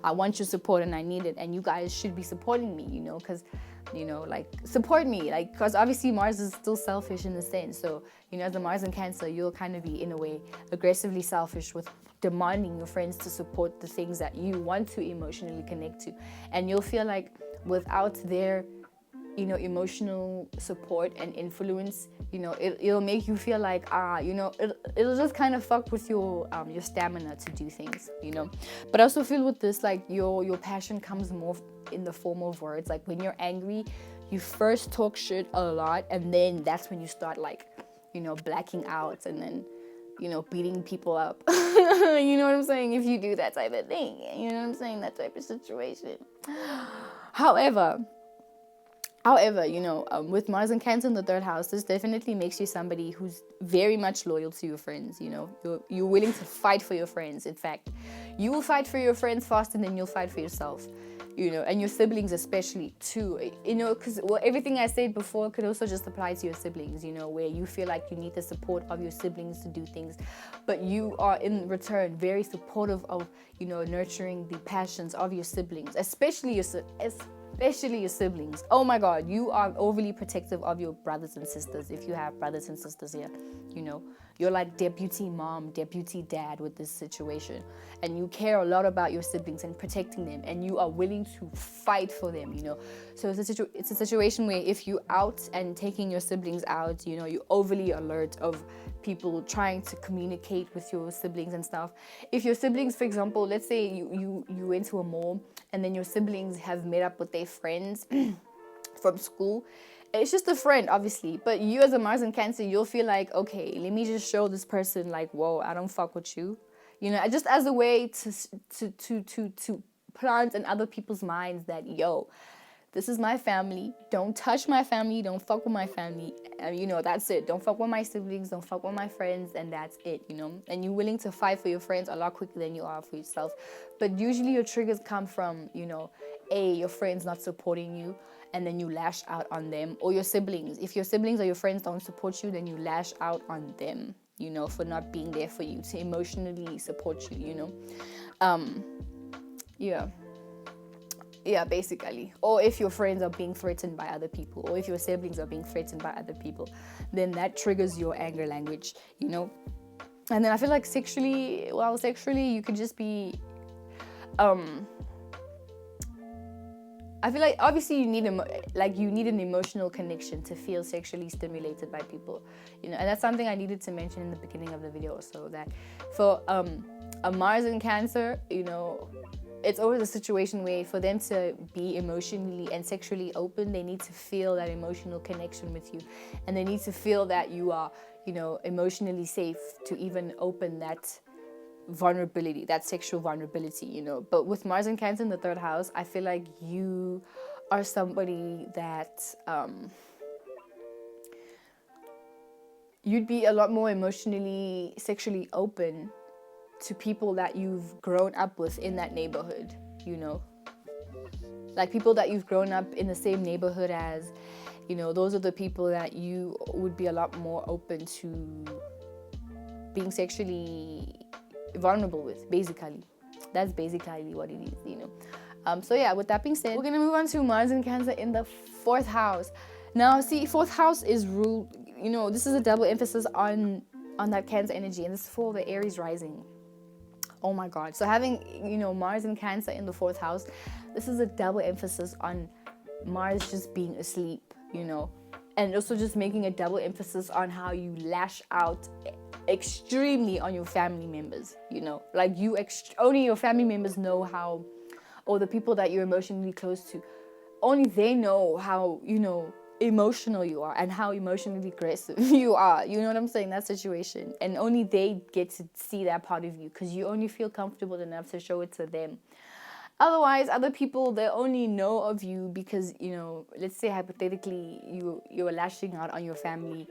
I want your support and I need it, and you guys should be supporting me, because like, support me, like, because obviously Mars is still selfish in a sense. So as a Mars in Cancer, you'll kind of be, in a way, aggressively selfish with demanding your friends to support the things that you want to emotionally connect to, and you'll feel like without their emotional support and influence, it'll make you feel like, it'll just kind of fuck with your stamina to do things, But I also feel with this, like, your passion comes more in the form of words. Like, when you're angry, you first talk shit a lot, and then that's when you start, like, blacking out, and then beating people up. You know what I'm saying? If you do that type of thing, you know what I'm saying? That type of situation. However, with Mars and Cancer in the third house, this definitely makes you somebody who's very much loyal to your friends. You're willing to fight for your friends. In fact, you will fight for your friends faster than you'll fight for yourself. And your siblings especially too. Because everything I said before could also just apply to your siblings. Where you feel like you need the support of your siblings to do things, but you are in return very supportive of nurturing the passions of your siblings, especially your siblings. Oh my God, you are overly protective of your brothers and sisters. If you have brothers and sisters here, you're like deputy mom, deputy dad with this situation, and you care a lot about your siblings and protecting them, and you are willing to fight for them. So it's a situation where if you out and taking your siblings out, you're overly alert of people trying to communicate with your siblings and stuff. If your siblings, for example, let's say you went to a mall and then your siblings have met up with their friends from school, it's just a friend, obviously, but you as a Mars and Cancer, you'll feel like, okay, let me just show this person, like, whoa, I don't fuck with you, just as a way to plant in other people's minds that, yo, this is my family. Don't touch my family. Don't fuck with my family. That's it. Don't fuck with my siblings. Don't fuck with my friends. And that's it, And you're willing to fight for your friends a lot quicker than you are for yourself. But usually your triggers come from, your friends not supporting you, and then you lash out on them, or your siblings. If your siblings or your friends don't support you, then you lash out on them, for not being there for you, to emotionally support you, Yeah, basically. Or if your friends are being threatened by other people, or if your siblings are being threatened by other people, then that triggers your anger language, And then I feel like sexually, you could just be, I feel like obviously you need an emotional connection to feel sexually stimulated by people, and that's something I needed to mention in the beginning of the video. So that for a Mars in Cancer, it's always a situation where for them to be emotionally and sexually open, they need to feel that emotional connection with you, and they need to feel that you are, emotionally safe to even open that vulnerability, that sexual vulnerability, But with Mars and Cancer in the third house, I feel like you are somebody that you'd be a lot more emotionally, sexually open to people that you've grown up with in that neighborhood, you know? Like people that you've grown up in the same neighborhood as, you know, those are the people that you would be a lot more open to being sexually vulnerable with, basically. That's basically what it is, you know. So yeah, with that being said, we're gonna move on to Mars and Cancer in the 4th house. Now, see, 4th house is ruled, you know, this is a double emphasis on that Cancer energy, and this is for the Aries rising. Oh my God. So having, you know, Mars and Cancer in the 4th house, this is a double emphasis on Mars just being asleep, you know, and also just making a double emphasis on how you lash out extremely on your family members, you know, like only your family members know how, or the people that you're emotionally close to, only they know how, you know, emotional you are and how emotionally aggressive you are, you know what I'm saying, that situation, and only they get to see that part of you because you only feel comfortable enough to show it to them. Otherwise, other people, they only know of you because, you know, let's say hypothetically you're lashing out on your family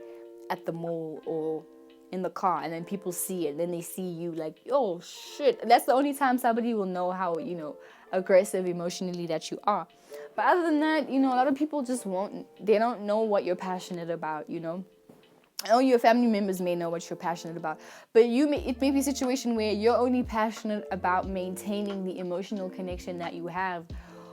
at the mall or in the car, and then people see it, then they see you like, oh shit, that's the only time somebody will know how, you know, aggressive emotionally that you are. But other than that, you know, a lot of people just they don't know what you're passionate about, you know. Only your family members may know what you're passionate about, but it may be a situation where you're only passionate about maintaining the emotional connection that you have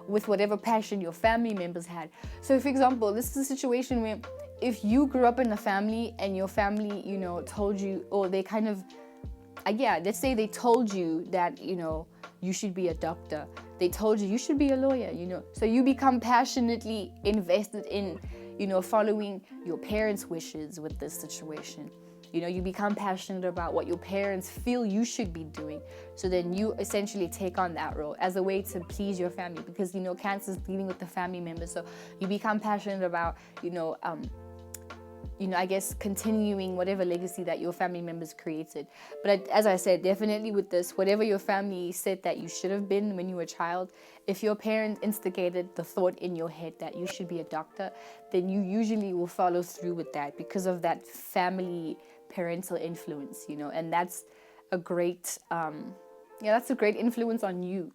with whatever passion your family members had. So for example, this is a situation where if you grew up in a family and your family, you know, told you, or they kind of, let's say they told you that, you know, you should be a doctor. They told you should be a lawyer, you know. So you become passionately invested in, you know, following your parents' wishes with this situation. You know, you become passionate about what your parents feel you should be doing. So then you essentially take on that role as a way to please your family because, you know, Cancer is dealing with the family members. So you become passionate about, I guess continuing whatever legacy that your family members created. But as I said, definitely with this, whatever your family said that you should have been when you were a child, if your parent instigated the thought in your head that you should be a doctor, then you usually will follow through with that because of that family parental influence, you know, and that's a great, that's a great influence on you,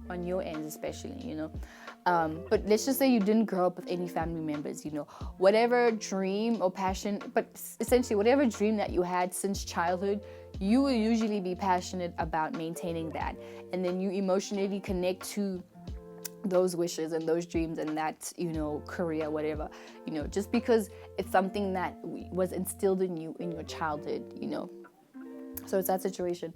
on your end especially, you know. But let's just say you didn't grow up with any family members, you know, whatever dream or passion, but essentially whatever dream that you had since childhood, you will usually be passionate about maintaining that. And then you emotionally connect to those wishes and those dreams and that, you know, career, whatever, you know, just because it's something that was instilled in you in your childhood, you know. So it's that situation.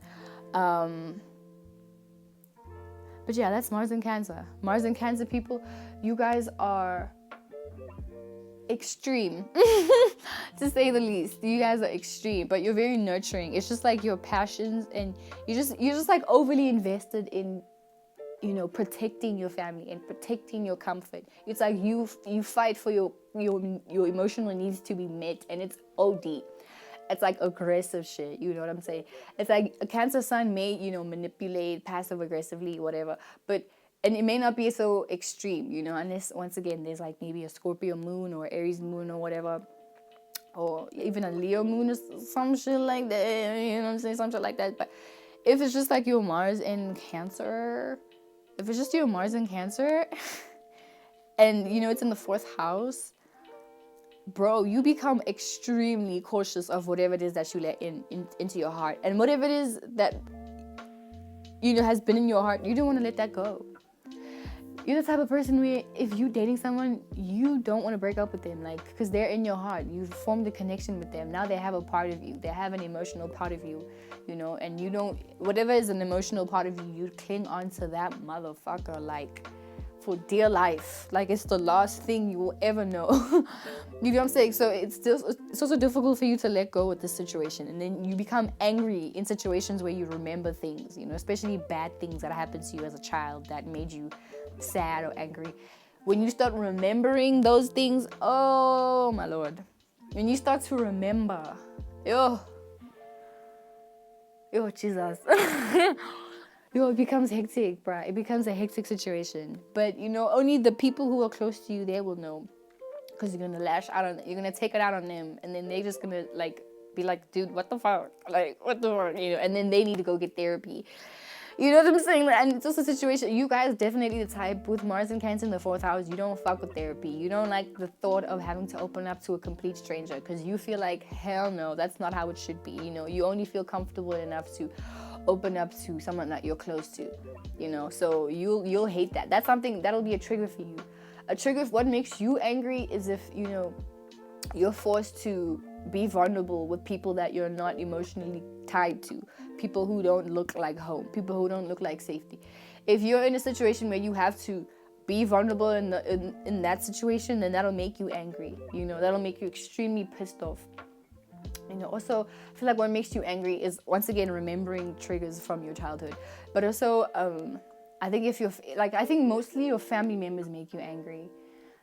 But yeah, that's Mars and Cancer. Mars and Cancer people, you guys are extreme, to say the least. You guys are extreme, but you're very nurturing. It's just like your passions, and you're just like overly invested in, you know, protecting your family and protecting your comfort. It's like you fight for your emotional needs to be met, and it's OD. It's like aggressive shit, you know what I'm saying? It's like a Cancer sun may, you know, manipulate passive aggressively, whatever, and it may not be so extreme, you know, unless once again there's like maybe a Scorpio moon or Aries moon or whatever, or even a Leo moon or some shit like that, you know what I'm saying, some shit like that. But if it's just like your Mars in Cancer, and you know it's in the 4th house, bro, you become extremely cautious of whatever it is that you let into your heart, and whatever it is that, you know, has been in your heart, you don't want to let that go. You're the type of person where if you dating someone, you don't want to break up with them, like, because they're in your heart. You've formed a connection with them. Now they have a part of you. They have an emotional part of you, you know, and you don't, whatever is an emotional part of you, you cling on to that motherfucker like for dear life, like it's the last thing you will ever know. You know what I'm saying? So it's also difficult for you to let go with this situation, and then you become angry in situations where you remember things, you know, especially bad things that happened to you as a child that made you sad or angry. When you start remembering those things, oh my lord, when you start to remember, yo Jesus. It becomes hectic, bruh. It becomes a hectic situation. But, you know, only the people who are close to you, they will know. Because you're going to lash out on them. You're going to take it out on them. And then they're just going to, like, be like, dude, what the fuck? Like, what the fuck? And then they need to go get therapy. You know what I'm saying? And it's also a situation, you guys definitely the type with Mars and Cancer in the 4th house, you don't fuck with therapy. You don't like the thought of having to open up to a complete stranger because you feel like, hell no, that's not how it should be. You only feel comfortable enough to open up to someone that you're close to, so you'll hate that. That's something that'll be a trigger for you. A trigger, what makes you angry is if, you're forced to be vulnerable with people that you're not emotionally tied to, people who don't look like home, people who don't look like safety. If you're in a situation where you have to be vulnerable in that situation, then that'll make you angry. That'll make you extremely pissed off. Also, I feel like what makes you angry is, once again, remembering triggers from your childhood. But also, I think mostly your family members make you angry.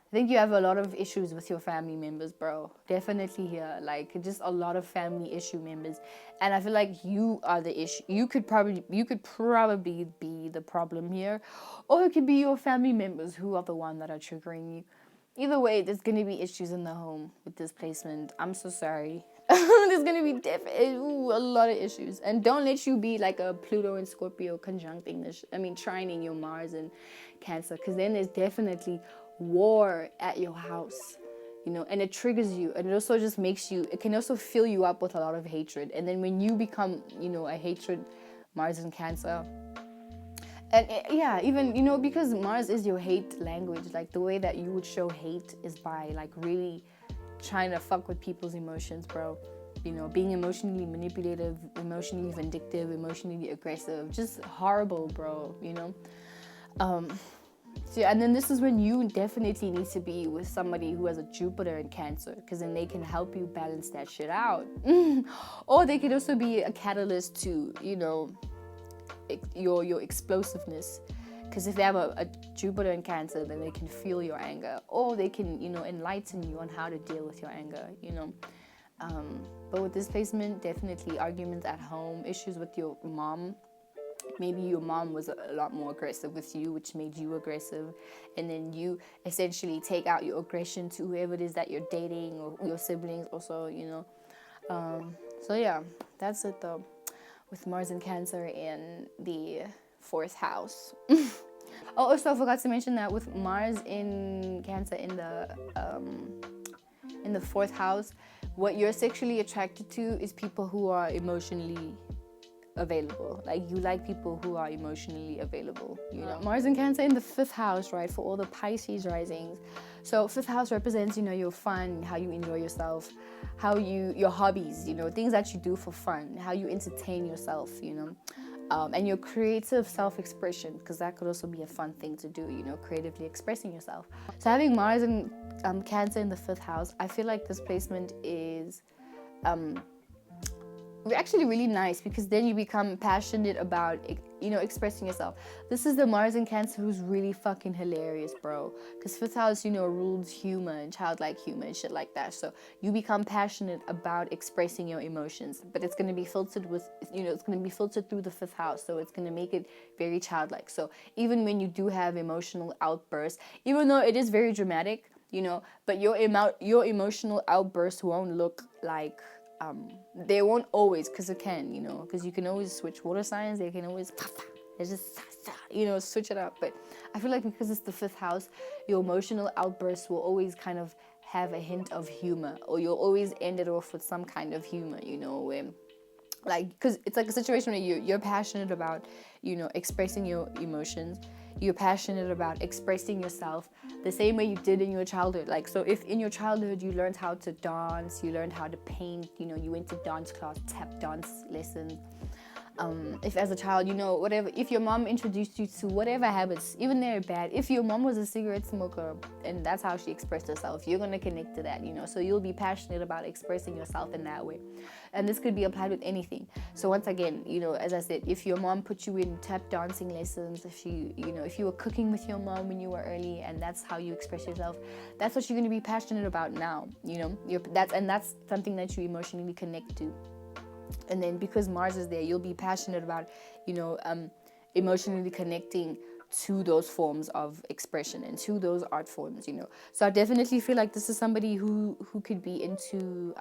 I think you have a lot of issues with your family members, bro. Definitely here, just a lot of family issue members, and I feel like you are the issue. You could probably be the problem here, or it could be your family members who are the one that are triggering you. Either way, there's gonna be issues in the home with this placement. I'm so sorry. There's gonna be a lot of issues, and don't let you be like a Pluto and Scorpio conjuncting trining your Mars and Cancer, because then there's definitely war at your house, and it triggers you, and it also just it can also fill you up with a lot of hatred. And then when you become, a hatred Mars and Cancer, and even, because Mars is your hate language, like the way that you would show hate is by really trying to fuck with people's emotions, bro. Being emotionally manipulative, emotionally vindictive, emotionally aggressive, just horrible, bro. So, and then this is when you definitely need to be with somebody who has a Jupiter in Cancer, because then they can help you balance that shit out. Or they could also be a catalyst to, your explosiveness. Because if they have a Jupiter in Cancer, then they can feel your anger, or they can, enlighten you on how to deal with your anger, But with this placement, definitely arguments at home, issues with your mom. Maybe your mom was a lot more aggressive with you, which made you aggressive. And then you essentially take out your aggression to whoever it is that you're dating, or your siblings also, So yeah, that's it though, with Mars and Cancer in the 4th house. Oh, also I forgot to mention that with Mars in Cancer in the 4th house, what you're sexually attracted to is people who are emotionally available. Like, you like people who are emotionally available, Mars and Cancer in the 5th house, right, for all the Pisces risings. So 5th house represents, your fun, how you enjoy yourself, your hobbies, things that you do for fun, how you entertain yourself, and your creative self-expression, because that could also be a fun thing to do, creatively expressing yourself. So having Mars and Cancer in the 5th house, I feel like this placement is actually really nice, because then you become passionate about, expressing yourself. This is the Mars in Cancer who's really fucking hilarious, bro. Because 5th house, rules humor and childlike humor and shit like that. So you become passionate about expressing your emotions, but it's going to be filtered with, it's going to be filtered through the 5th house. So it's going to make it very childlike. So even when you do have emotional outbursts, even though it is very dramatic, but your emotional outbursts won't look like, they won't always, because it can, because you can always switch water signs. They can always, it's just, switch it up. But I feel like because it's the 5th house, your emotional outbursts will always kind of have a hint of humor, or you'll always end it off with some kind of humor, where, because it's like a situation where you're passionate about, expressing your emotions. You're passionate about expressing yourself the same way you did in your childhood. Like, so if in your childhood you learned how to dance, you learned how to paint, you went to dance class, tap dance lessons. If as a child, whatever, if your mom introduced you to whatever habits, even they're bad, if your mom was a cigarette smoker and that's how she expressed herself, you're going to connect to that, so you'll be passionate about expressing yourself in that way. And this could be applied with anything. So once again, as I said, if your mom put you in tap dancing lessons, if you were cooking with your mom when you were early and that's how you express yourself, that's what you're going to be passionate about now, that's something that you emotionally connect to. And then because Mars is there, you'll be passionate about, emotionally connecting to those forms of expression and to those art forms, So I definitely feel like this is somebody who could be into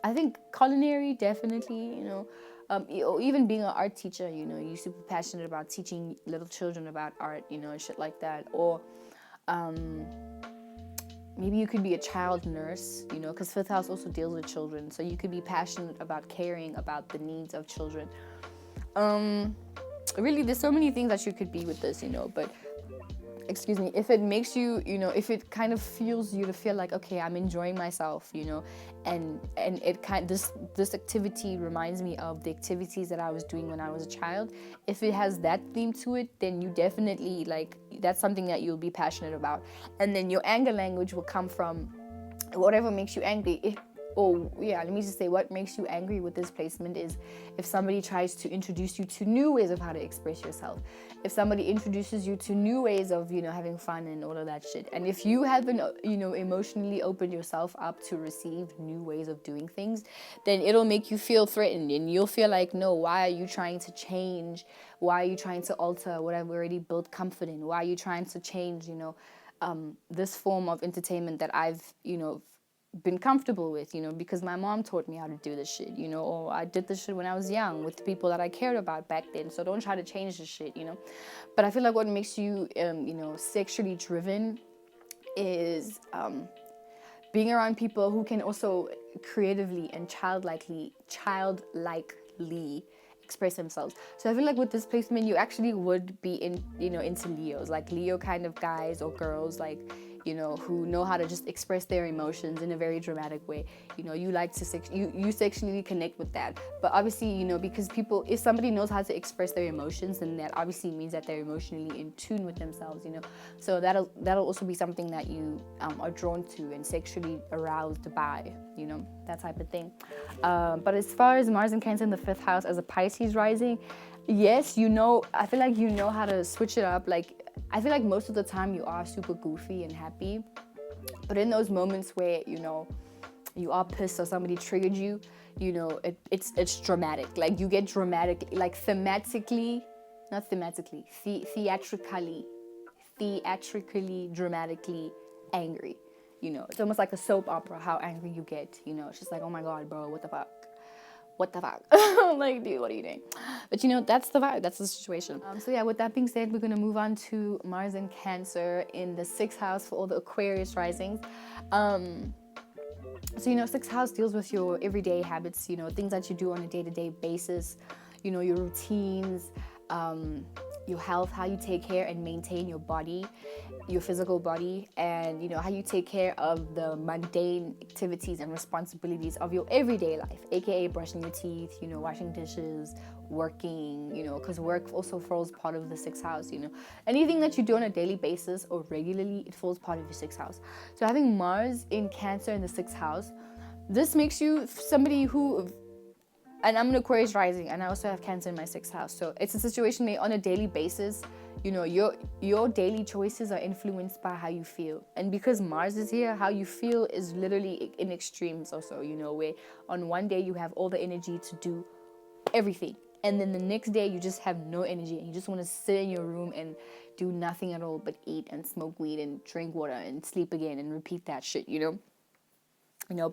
I think culinary, definitely, or even being an art teacher, you're super passionate about teaching little children about art, and shit like that. Or maybe you could be a child nurse, because fifth house also deals with children. So you could be passionate about caring about the needs of children. Really, there's so many things that you could be with this, but excuse me, if it makes you, if it kind of fuels you to feel like, okay, I'm enjoying myself, and it this activity reminds me of the activities that I was doing when I was a child. If it has that theme to it, then you definitely, like, that's something that you'll be passionate about. And then your anger language will come from whatever makes you angry. Let me just say, what makes you angry with this placement is if somebody tries to introduce you to new ways of how to express yourself. If somebody introduces you to new ways of, having fun and all of that shit. And if you haven't, emotionally opened yourself up to receive new ways of doing things, then it'll make you feel threatened, and you'll feel like, no, why are you trying to change? Why are you trying to alter what I've already built comfort in? Why are you trying to change, this form of entertainment that I've, been comfortable with, because my mom taught me how to do this shit, or I did this shit when I was young with the people that I cared about back then. So don't try to change this shit, But I feel like what makes you, sexually driven is being around people who can also creatively and childlikely express themselves. So I feel like with this placement, you actually would be into Leos, like Leo kind of guys or girls, like, who know how to just express their emotions in a very dramatic way. You like to you sexually connect with that. But obviously, because if somebody knows how to express their emotions, then that obviously means that they're emotionally in tune with themselves, So that'll also be something that you are drawn to and sexually aroused by, that type of thing. But as far as Mars and Cancer in the 5th house as a Pisces rising, yes, I feel like how to switch it up. Like, I feel like most of the time you are super goofy and happy, but in those moments where, you are pissed or somebody triggered you, it's dramatic. Like, you get dramatic, like theatrically, dramatically angry. It's almost like a soap opera, how angry you get. It's just like, oh my God, bro, what the fuck? Like, dude, what are you doing? But that's the vibe, that's the situation. So yeah, with that being said, we're gonna move on to Mars and Cancer in the 6th house for all the Aquarius risings. So 6th house deals with your everyday habits, things that you do on a day-to-day basis, your routines, your health, how you take care and maintain your body, your physical body, and how you take care of the mundane activities and responsibilities of your everyday life, aka brushing your teeth, washing dishes, working, because work also falls part of the 6th house. Anything that you do on a daily basis or regularly, it falls part of your 6th house. So having Mars in Cancer in the 6th house, this makes you somebody who, and I'm an Aquarius rising, and I also have Cancer in my 6th house. So it's a situation where on a daily basis, your daily choices are influenced by how you feel. And because Mars is here, how you feel is literally in extremes also, where on one day you have all the energy to do everything, and then the next day you just have no energy and you just want to sit in your room and do nothing at all but eat and smoke weed and drink water and sleep again and repeat that shit,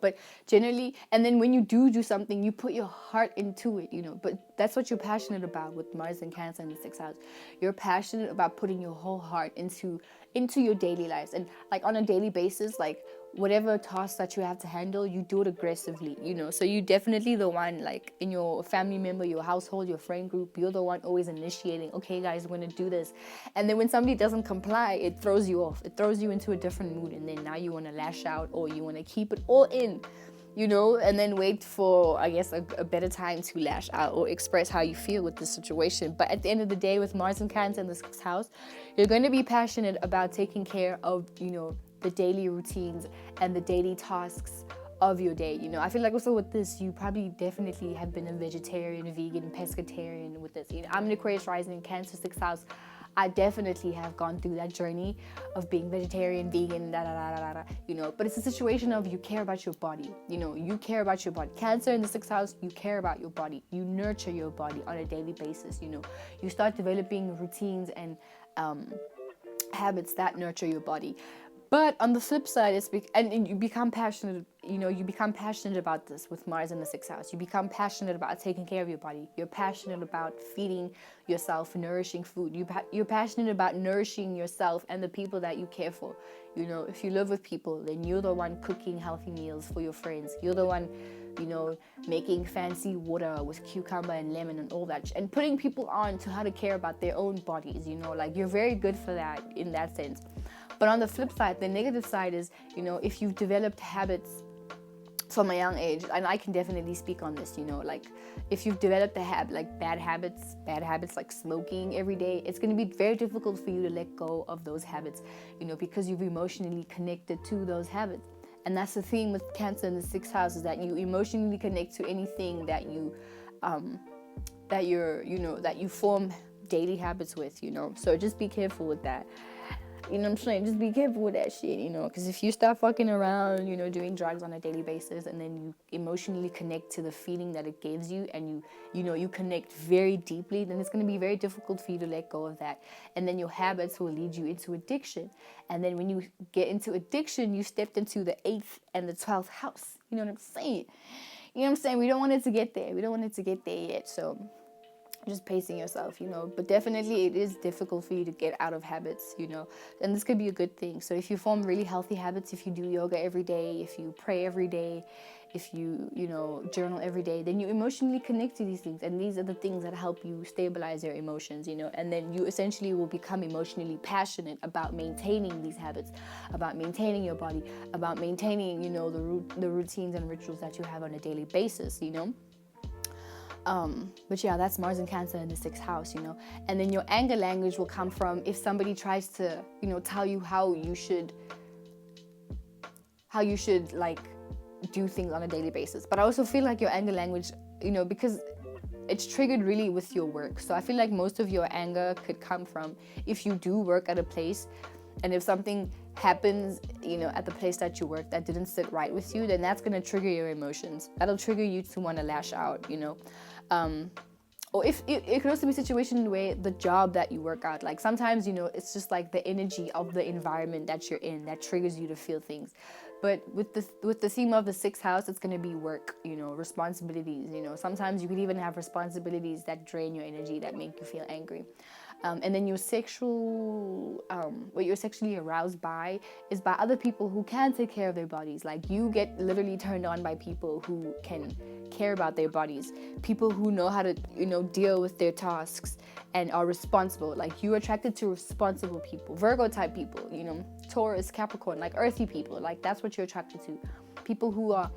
but generally, and then when you do something, you put your heart into it, but that's what you're passionate about with Mars and Cancer in the 6th house. You're passionate about putting your whole heart into your daily lives, and like on a daily basis, like whatever task that you have to handle, you do it aggressively, so you definitely the one, like in your family member, your household, your friend group, you're the one always initiating, okay guys, we're gonna do this. And then when somebody doesn't comply, it throws you off, it throws you into a different mood, and then now you want to lash out, or you want to keep it all in, and then wait for, I guess, a better time to lash out or express how you feel with the situation. But at the end of the day, with Mars and Cancer in the 6th house, you're going to be passionate about taking care of, the daily routines and the daily tasks of your day. I feel like also with this, you probably definitely have been a vegetarian, vegan, pescatarian with this. I'm an Aquarius rising in Cancer 6th house. I definitely have gone through that journey of being vegetarian, vegan, but it's a situation of you care about your body. You care about your body. Cancer in the 6th house, you care about your body. You nurture your body on a daily basis. You start developing routines and habits that nurture your body. But on the flip side, and you become passionate. You become passionate about this with Mars in the sixth house. You become passionate about taking care of your body. You're passionate about feeding yourself nourishing food. You're passionate about nourishing yourself and the people that you care for. If you live with people, then you're the one cooking healthy meals for your friends. You're the one, making fancy water with cucumber and lemon and all that, and putting people on to how to care about their own bodies. Like you're very good for that in that sense. But on the flip side, the negative side is, if you've developed habits from a young age, and I can definitely speak on this, like if you've developed bad habits like smoking every day, it's going to be very difficult for you to let go of those habits, because you've emotionally connected to those habits. And that's the thing with Cancer in the sixth house, is that you emotionally connect to anything that you form daily habits with, so just be careful with that. You know what I'm saying? Just be careful with that shit, because if you start fucking around, doing drugs on a daily basis, and then you emotionally connect to the feeling that it gives you, and you connect very deeply, then it's going to be very difficult for you to let go of that. And then your habits will lead you into addiction. And then when you get into addiction, you stepped into the 8th and the 12th house. You know what I'm saying? We don't want it to get there. We don't want it to get there yet. So just pacing yourself, but definitely it is difficult for you to get out of habits, and this could be a good thing. So if you form really healthy habits, if you do yoga every day, if you pray every day, if you journal every day, then you emotionally connect to these things, and these are the things that help you stabilize your emotions, and then you essentially will become emotionally passionate about maintaining these habits, about maintaining your body, about maintaining the routines and rituals that you have on a daily basis. But yeah, that's Mars and Cancer in the 6th house, and then your anger language will come from if somebody tries to, tell you how you should like do things on a daily basis. But I also feel like your anger language, because it's triggered really with your work. So I feel like most of your anger could come from if you do work at a place, and if something happens, at the place that you work that didn't sit right with you, then that's going to trigger your emotions. That'll trigger you to want to lash out, or if it could also be a situation where the job that you work out, like sometimes, it's just like the energy of the environment that you're in that triggers you to feel things. But with the theme of the 6th house, it's going to be work, responsibilities, sometimes you could even have responsibilities that drain your energy, that make you feel angry. And then your what you're sexually aroused by is by other people who can take care of their bodies. Like you get literally turned on by people who can care about their bodies, people who know how to, deal with their tasks and are responsible. Like you're attracted to responsible people, Virgo type people, Taurus, Capricorn, like earthy people. Like that's what you're attracted to. People who are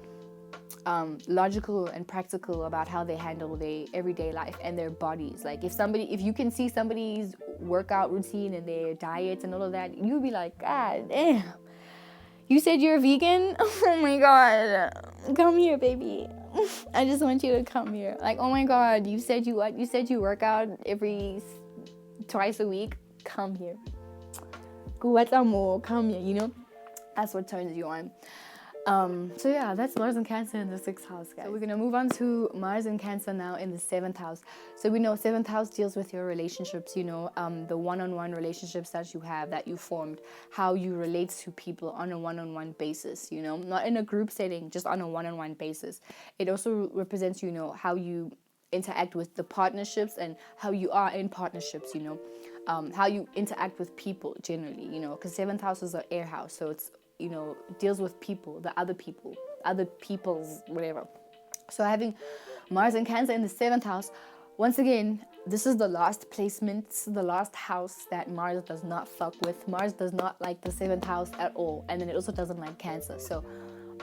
logical and practical about how they handle their everyday life and their bodies. Like if you can see somebody's workout routine and their diets and all of that, you'll be like, God damn, you said you're a vegan? Oh my God, come here, baby. I just want you to come here. Like, oh my God, you said you work out twice a week. Come here. Come here, that's what turns you on. So yeah, that's Mars and Cancer in the 6th house, guys. So we're gonna move on to Mars and Cancer now in the 7th house. So we know 7th house deals with your relationships, the one-on-one relationships that you have, that you formed, how you relate to people on a one-on-one basis, not in a group setting, just on a one-on-one basis. It also represents, how you interact with the partnerships and how you are in partnerships, how you interact with people generally, because 7th house is an air house, so it's deals with people, other people's, whatever. So having Mars and Cancer in the 7th house, once again, this is the last placement, this is the last house that Mars does not fuck with. Mars does not like the 7th house at all, and then it also doesn't like Cancer. So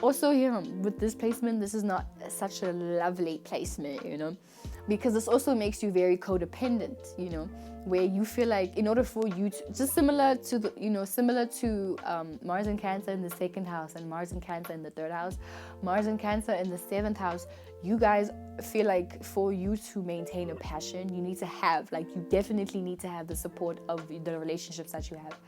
also here with this placement, this is not such a lovely placement, because this also makes you very codependent, where you feel like in order for you to, just similar to Mars and Cancer in the 2nd house and Mars and Cancer in the 3rd house, Mars and Cancer in the 7th house, you guys feel like for you to maintain a passion, you definitely need to have the support of the relationships that you have.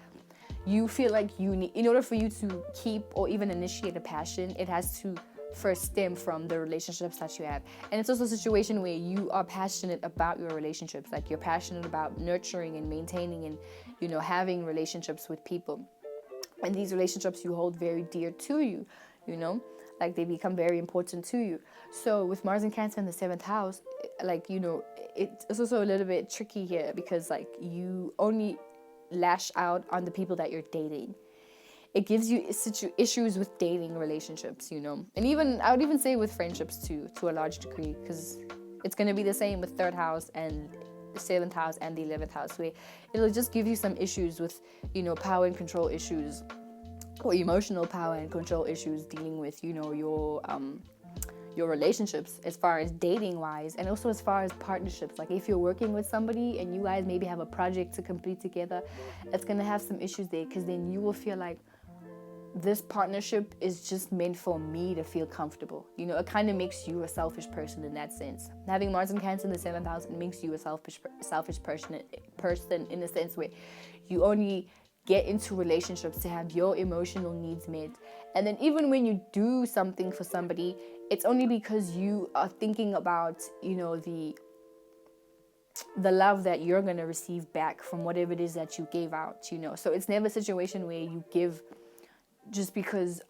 You feel like in order for you to keep or even initiate a passion, it has to first stem from the relationships that you have. And it's also a situation where you are passionate about your relationships, like you're passionate about nurturing and maintaining and having relationships with people. and these relationships you hold very dear to you, you know, like they become very important to you. So with Mars and Cancer in the 7th house, like, you know, it's also a little bit tricky here, because like you only lash out on the people that you're dating. It gives you issues with dating relationships, you know, and even I would even say with friendships too, to a large degree, because it's going to be the same with 3rd house and the 7th house and the 11th house, where it'll just give you some issues with, you know, power and control issues, or emotional power and control issues, dealing with, you know, your relationships as far as dating wise, and also as far as partnerships. Like if you're working with somebody and you guys maybe have a project to complete together, it's going to have some issues there, because then you will feel like this partnership is just meant for me to feel comfortable. You know, it kind of makes you a selfish person in that sense. Having Mars and Cancer in the 7th house, it makes you a selfish person in the sense where you only get into relationships to have your emotional needs met. And then even when you do something for somebody, it's only because you are thinking about, you know, the love that you're going to receive back from whatever it is that you gave out, you know. So it's never a situation where you give just because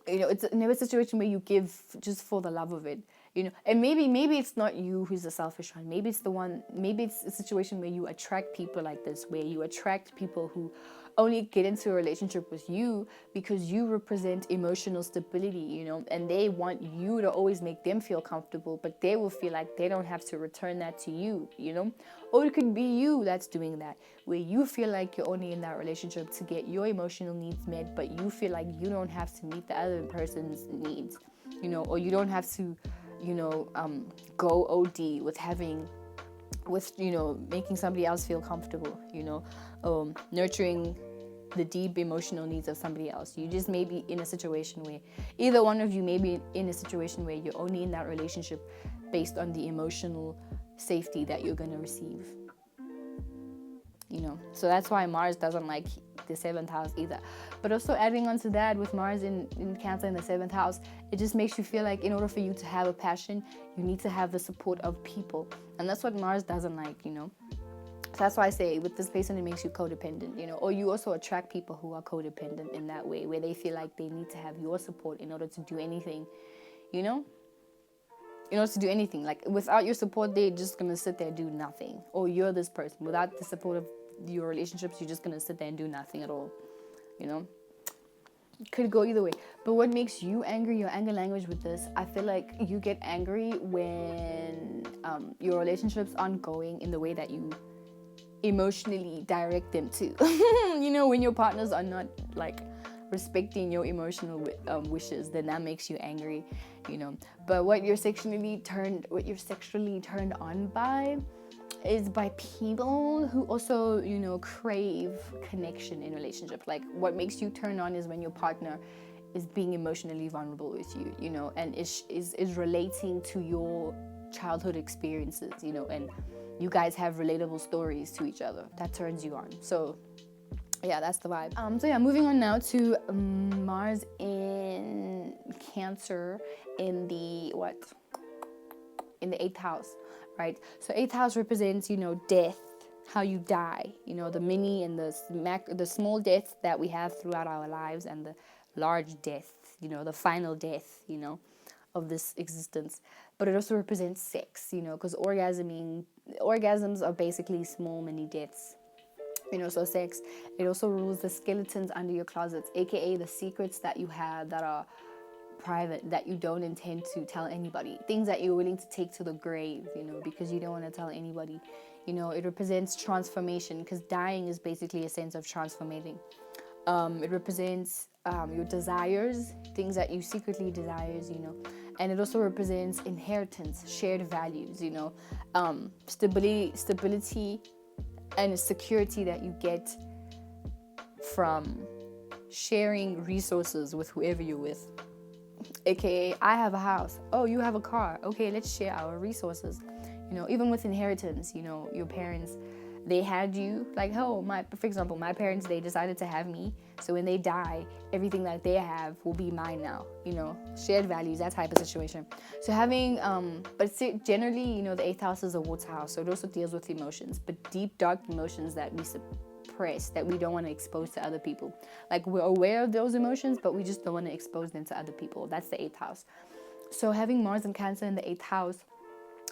you know, it's never a situation where you give just for the love of it, you know. And maybe it's not you who's the selfish one. Maybe it's a situation where you attract people like this, where you attract people who only get into a relationship with you because you represent emotional stability, you know, and they want you to always make them feel comfortable, but they will feel like they don't have to return that to you, you know. Or it could be you that's doing that, where you feel like you're only in that relationship to get your emotional needs met, but you feel like you don't have to meet the other person's needs, you know, or you don't have to, you know, go OD with you know, making somebody else feel comfortable, you know, nurturing the deep emotional needs of somebody else. You just may be in a situation where either one of you may be in a situation where you're only in that relationship based on the emotional safety that you're going to receive, you know. So that's why Mars doesn't like the 7th house either. But also adding on to that, with Mars in Cancer in the 7th house, it just makes you feel like in order for you to have a passion, you need to have the support of people. And that's what Mars doesn't like, you know. So that's why I say with this person, it makes you codependent, you know, or you also attract people who are codependent in that way, where they feel like they need to have your support in order to do anything, you know. In order to do anything, like without your support, they're just gonna sit there and do nothing. Or you're this person, without the support of your relationships, you're just gonna sit there and do nothing at all, you know. It could go either way. But what makes you angry, your anger language with this, I feel like you get angry when your relationships aren't going in the way that you emotionally direct them to. You know, when your partners are not like respecting your emotional wishes, then that makes you angry, you know. But what you're sexually turned on by is by people who also, you know, crave connection in relationships. Like what makes you turn on is when your partner is being emotionally vulnerable with you, you know, and is relating to your childhood experiences, you know, and you guys have relatable stories to each other. That turns you on. So yeah, that's the vibe. So yeah, moving on now to Mars in Cancer in the 8th house, right? So 8th house represents, you know, death, how you die, you know, the mini and the small deaths that we have throughout our lives, and the large death, you know, the final death, you know, of this existence. But it also represents sex, you know, because orgasms are basically small mini deaths, you know. So sex, it also rules the skeletons under your closets, aka the secrets that you have that are private, that you don't intend to tell anybody, things that you're willing to take to the grave, you know, because you don't want to tell anybody, you know. It represents transformation, because dying is basically a sense of transformating. It represents your desires, things that you secretly desires, you know. And it also represents inheritance, shared values, you know, stability and security that you get from sharing resources with whoever you're with. AKA, I have a house. Oh, you have a car. Okay, let's share our resources. You know, even with inheritance, you know, your parents, they had you, like, for example, my parents, they decided to have me. So when they die, everything that they have will be mine now, you know, shared values, that type of situation. So having, but generally, you know, the 8th house is a water house. So it also deals with emotions, but deep, dark emotions that we suppress, that we don't want to expose to other people. Like, we're aware of those emotions, but we just don't want to expose them to other people. That's the 8th house. So having Mars and Cancer in the 8th house,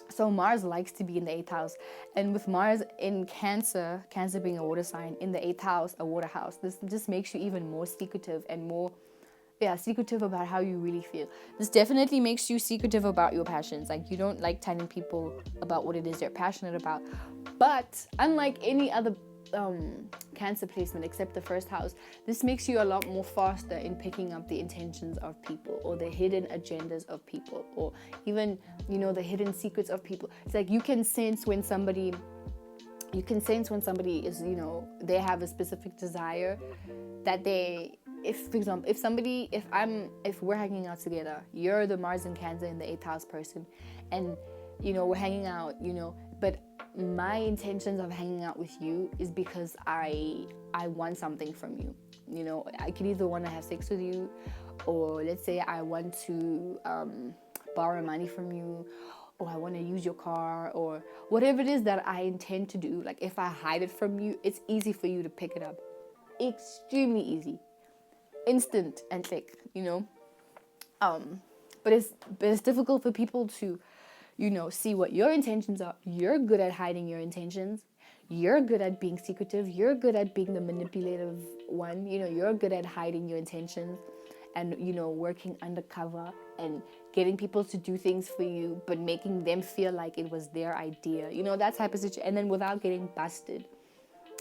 so Mars likes to be in the 8th house. And with Mars in Cancer, Cancer being a water sign, in the 8th house, a water house, this just makes you even more secretive and more, secretive about how you really feel. This definitely makes you secretive about your passions. Like, you don't like telling people about what it is you're passionate about. But unlike any other Cancer placement except the 1st house, this makes you a lot more faster in picking up the intentions of people, or the hidden agendas of people, or even, the hidden secrets of people. It's like you can sense when somebody is, they have a specific desire that they, for example, if we're hanging out together, you're the Mars and Cancer in the 8th house person, and we're hanging out, but my intentions of hanging out with you is because I want something from you. I could either want to have sex with you, or let's say I want to borrow money from you, or I want to use your car, or whatever it is that I intend to do. Like, if I hide it from you, it's easy for you to pick it up. Extremely easy. Instant and click, but it's difficult for people to see what your intentions are. You're good at hiding your intentions. You're good at being secretive. You're good at being the manipulative one. You're good at hiding your intentions and, working undercover and getting people to do things for you, but making them feel like it was their idea. That type of situation. And then without getting busted,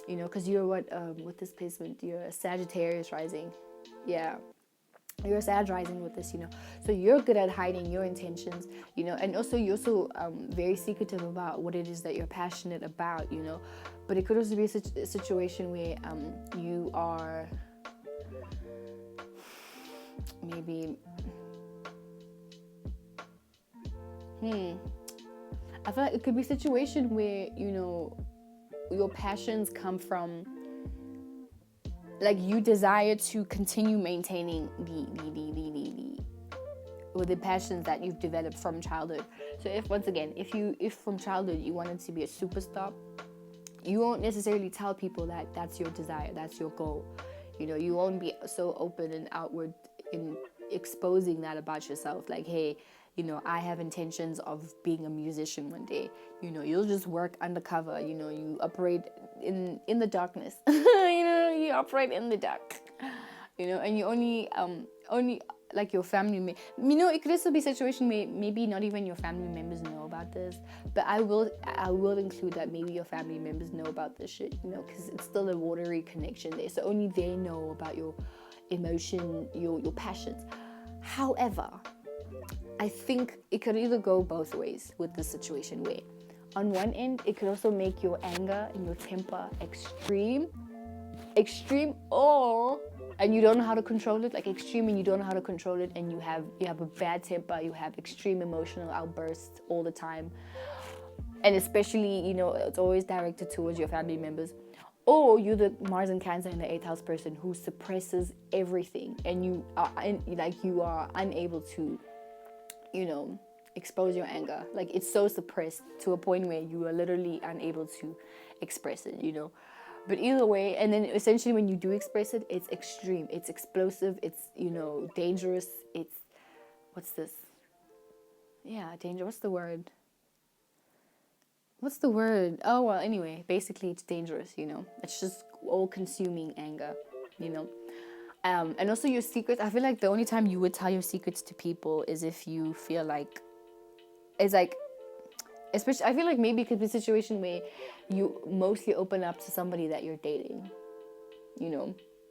because you're with this placement, you're a Sagittarius rising. Yeah. You're a Sag rising with this, so you're good at hiding your intentions, and also you're also very secretive about what it is that you're passionate about, but it could also be a situation where you are maybe I feel like it could be a situation where your passions come from, like, you desire to continue maintaining the passions that you've developed from childhood. So if from childhood you wanted to be a superstar, you won't necessarily tell people that that's your desire, that's your goal. You won't be so open and outward in exposing that about yourself. Like, hey, I have intentions of being a musician one day. You'll just work undercover. You operate in the darkness. You operate in the dark. And you only like your family. It could also be a situation where maybe not even your family members know about this. But I will include that maybe your family members know about this shit. Because it's still a watery connection there. So only they know about your emotion, your passions. However, I think it could either go both ways with this situation, where on one end it could also make your anger and your temper extreme, and you don't know how to control it, like extreme, and you don't know how to control it, and you have a bad temper, you have extreme emotional outbursts all the time, and especially it's always directed towards your family members. Or you're the Mars and Cancer in the 8th house person who suppresses everything, and you are unable to expose your anger. Like, it's so suppressed to a point where you are literally unable to express it, But either way, and then essentially when you do express it, it's extreme, it's explosive, it's, dangerous, it's, what's this? Yeah, danger, what's the word? Oh, well, anyway, basically it's dangerous, It's just all-consuming anger, And also your secrets, I feel like the only time you would tell your secrets to people is if you feel like, it's like, especially, I feel like maybe it could be a situation where you mostly open up to somebody that you're dating,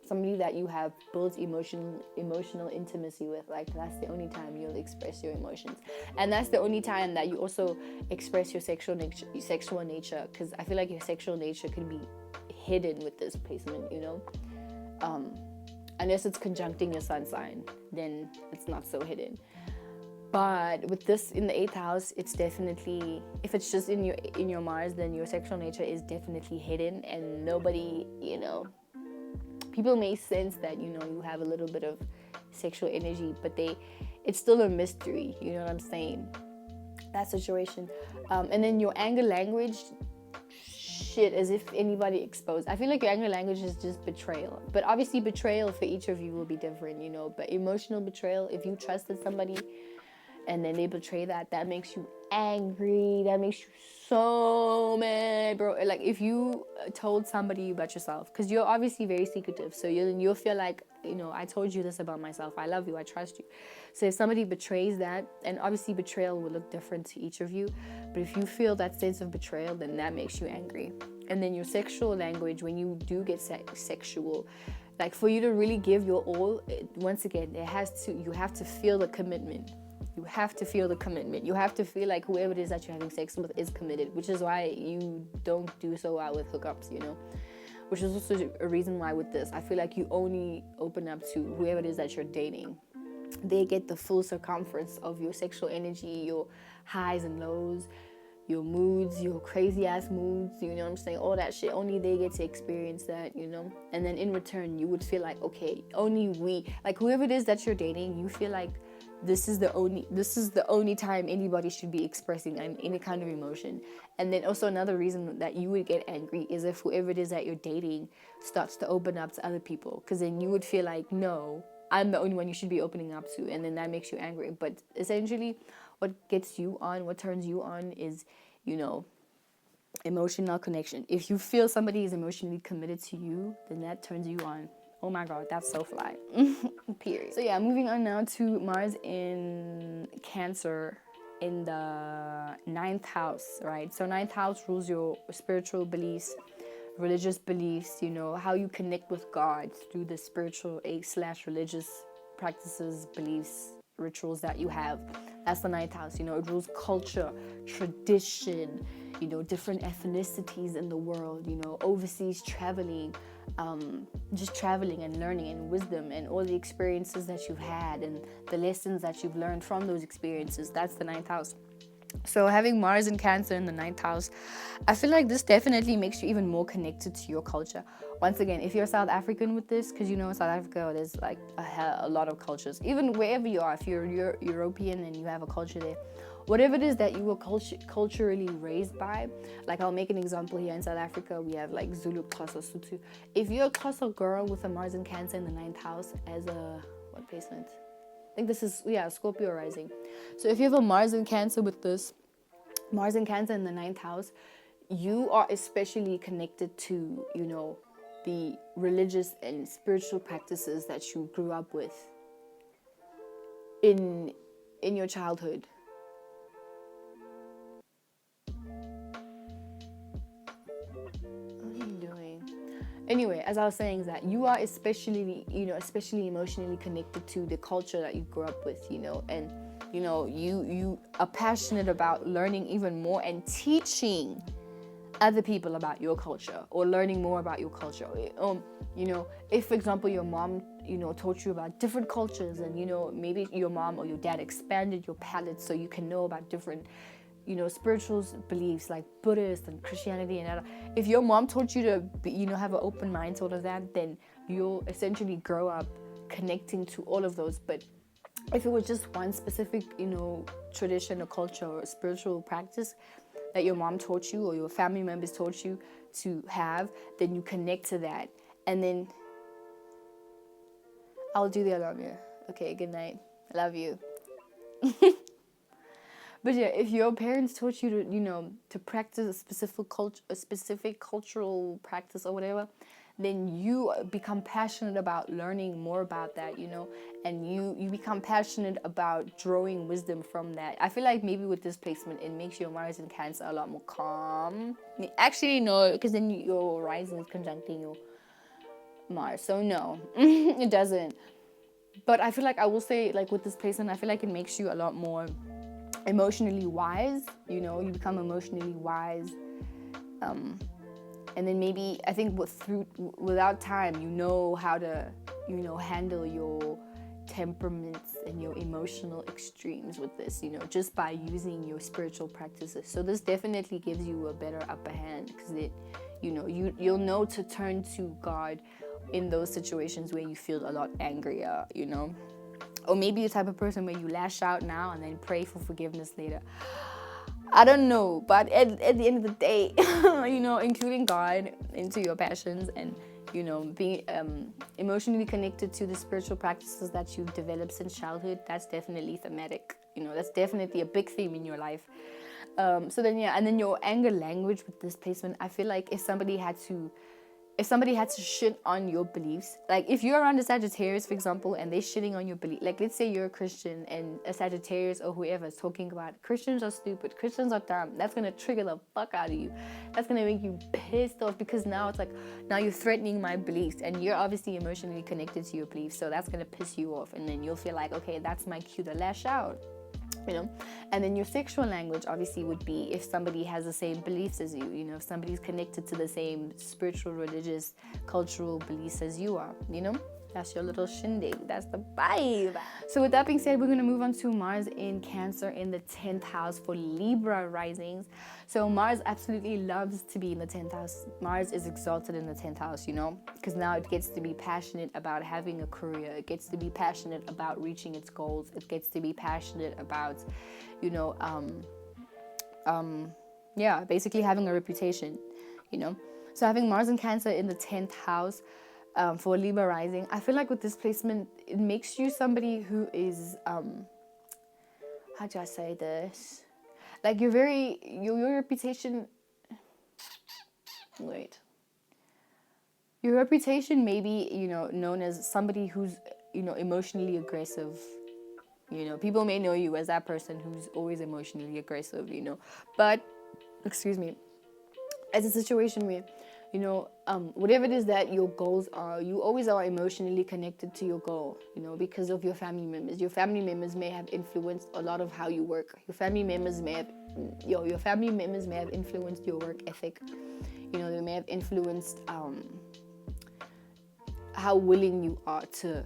somebody that you have built emotional intimacy with. Like, that's the only time you'll express your emotions, and that's the only time that you also express your sexual nature, because I feel like your sexual nature can be hidden with this placement, unless it's conjuncting your sun sign, then it's not so hidden. But with this in the 8th house, it's definitely, if it's just in your Mars, then your sexual nature is definitely hidden, and nobody, people may sense that, you have a little bit of sexual energy, but it's still a mystery, you know what I'm saying? That situation. And then your anger language, shit as if anybody exposed. I feel like your anger language is just betrayal. But obviously betrayal for each of you will be different, you know. But emotional betrayal, if you trusted somebody and then they betray that makes you angry. That makes you so mad, bro. Like if you told somebody about yourself, because you're obviously very secretive, so you'll feel like, you know, I told you this about myself. I love you. I trust you. So if somebody betrays that, and obviously betrayal will look different to each of you, but if you feel that sense of betrayal, then that makes you angry. And then your sexual language, when you do get sexual, like for you to really give your all, once again, you have to feel the commitment. You have to feel the commitment. You have to feel like whoever it is that you're having sex with is committed, which is why you don't do so well with hookups, you know, which is also a reason why with this, I feel like you only open up to whoever it is that you're dating. They get the full circumference of your sexual energy, your highs and lows, your moods, your crazy ass moods, you know what I'm saying? All that shit, only they get to experience that, you know? And then in return, you would feel like, okay, only we, like whoever it is that you're dating, you feel like this is the only time anybody should be expressing any kind of emotion. And then also another reason that you would get angry is if whoever it is that you're dating starts to open up to other people, because then you would feel like, no, I'm the only one you should be opening up to, and then that makes you angry. But essentially what gets you on, what turns you on is, you know, emotional connection. If you feel somebody is emotionally committed to you, then that turns you on. Oh my God, that's so fly. Period. So yeah, moving on now to Mars in Cancer in the 9th house, right? So 9th house rules your spiritual beliefs, religious beliefs, you know, how you connect with God through the spiritual / religious practices, beliefs, rituals that you have. That's the 9th house, you know, it rules culture, tradition, you know, different ethnicities in the world, you know, overseas traveling, just traveling and learning and wisdom and all the experiences that you've had and the lessons that you've learned from those experiences. That's the 9th house. So having Mars in Cancer in the 9th house, I feel like this definitely makes you even more connected to your culture. Once again, if you're South African with this, because you know in South Africa there's like a lot of cultures. Even wherever you are, if you're European and you have a culture there, whatever it is that you were culturally raised by, like I'll make an example here in South Africa, we have like Zulu, Xhosa, Sotho. If you're a Xhosa girl with a Mars in Cancer in the 9th house as a, what placement? I think this is, Scorpio rising. So if you have a Mars in Cancer with this, Mars in Cancer in the 9th house, you are especially connected to, you know, the religious and spiritual practices that you grew up with in your childhood. What are you doing? Anyway, as I was saying, is that you are especially emotionally connected to the culture that you grew up with, you know, and you know, you are passionate about learning even more and teaching other people about your culture or learning more about your culture. You know, if for example your mom, you know, taught you about different cultures, and you know, maybe your mom or your dad expanded your palette so you can know about different, you know, spiritual beliefs like Buddhist and Christianity and that. If your mom taught you to be, you know, have an open mind sort of that, then you'll essentially grow up connecting to all of those. But if it was just one specific, you know, tradition or culture or spiritual practice that your mom taught you or your family members taught you to have, then you connect to that. And then I'll do the alarm here. Okay, good night. Love you. But yeah, if your parents taught you to, you know, to practice a specific cultural practice or whatever, then you become passionate about learning more about that, you know, and you become passionate about drawing wisdom from that. I feel like maybe with this placement, it makes your Mars in Cancer a lot more calm. Actually, no, because then your rising is conjuncting your Mars. So no, it doesn't. But I feel like I will say, like with this placement, I feel like it makes you a lot more emotionally wise, you know, you become emotionally wise, and then maybe I think without time, you know how to, you know, handle your temperaments and your emotional extremes with this, you know, just by using your spiritual practices. So this definitely gives you a better upper hand, because it, you know, you'll know to turn to God in those situations where you feel a lot angrier, you know. Or maybe you're the type of person where you lash out now and then pray for forgiveness later. I don't know, but at the end of the day, including God into your passions and, being emotionally connected to the spiritual practices that you've developed since childhood, that's definitely thematic. That's definitely a big theme in your life. So then, yeah, and then your anger language with this placement, I feel like if somebody had to shit on your beliefs, like if you're around a Sagittarius, for example, and they're shitting on your belief, like let's say you're a Christian and a Sagittarius or whoever is talking about Christians are stupid, Christians are dumb, that's gonna trigger the fuck out of you. That's gonna make you pissed off because now it's like, now you're threatening my beliefs and you're obviously emotionally connected to your beliefs, so that's gonna piss you off, and then you'll feel like, okay, that's my cue to lash out. And then your sexual language obviously would be if somebody has the same beliefs as you, if somebody's connected to the same spiritual, religious, cultural beliefs as you are, that's your little shindig. That's the vibe. So with that being said, we're going to move on to Mars in Cancer in the 10th house for Libra risings. So Mars absolutely loves to be in the 10th house. Mars is exalted in the 10th house, because now it gets to be passionate about having a career. It gets to be passionate about reaching its goals. It gets to be passionate about, basically having a reputation, So having Mars in Cancer in the 10th house, for Libra rising, I feel like with this placement, it makes you somebody who is, how do I say this? Like your reputation, your reputation may be, known as somebody who's, emotionally aggressive. People may know you as that person who's always emotionally aggressive, but, excuse me, as a situation where, whatever it is that your goals are, you always are emotionally connected to your goal, because of your family members. Your family members may have influenced a lot of how you work. Your family members may have influenced your work ethic. They may have influenced how willing you are to,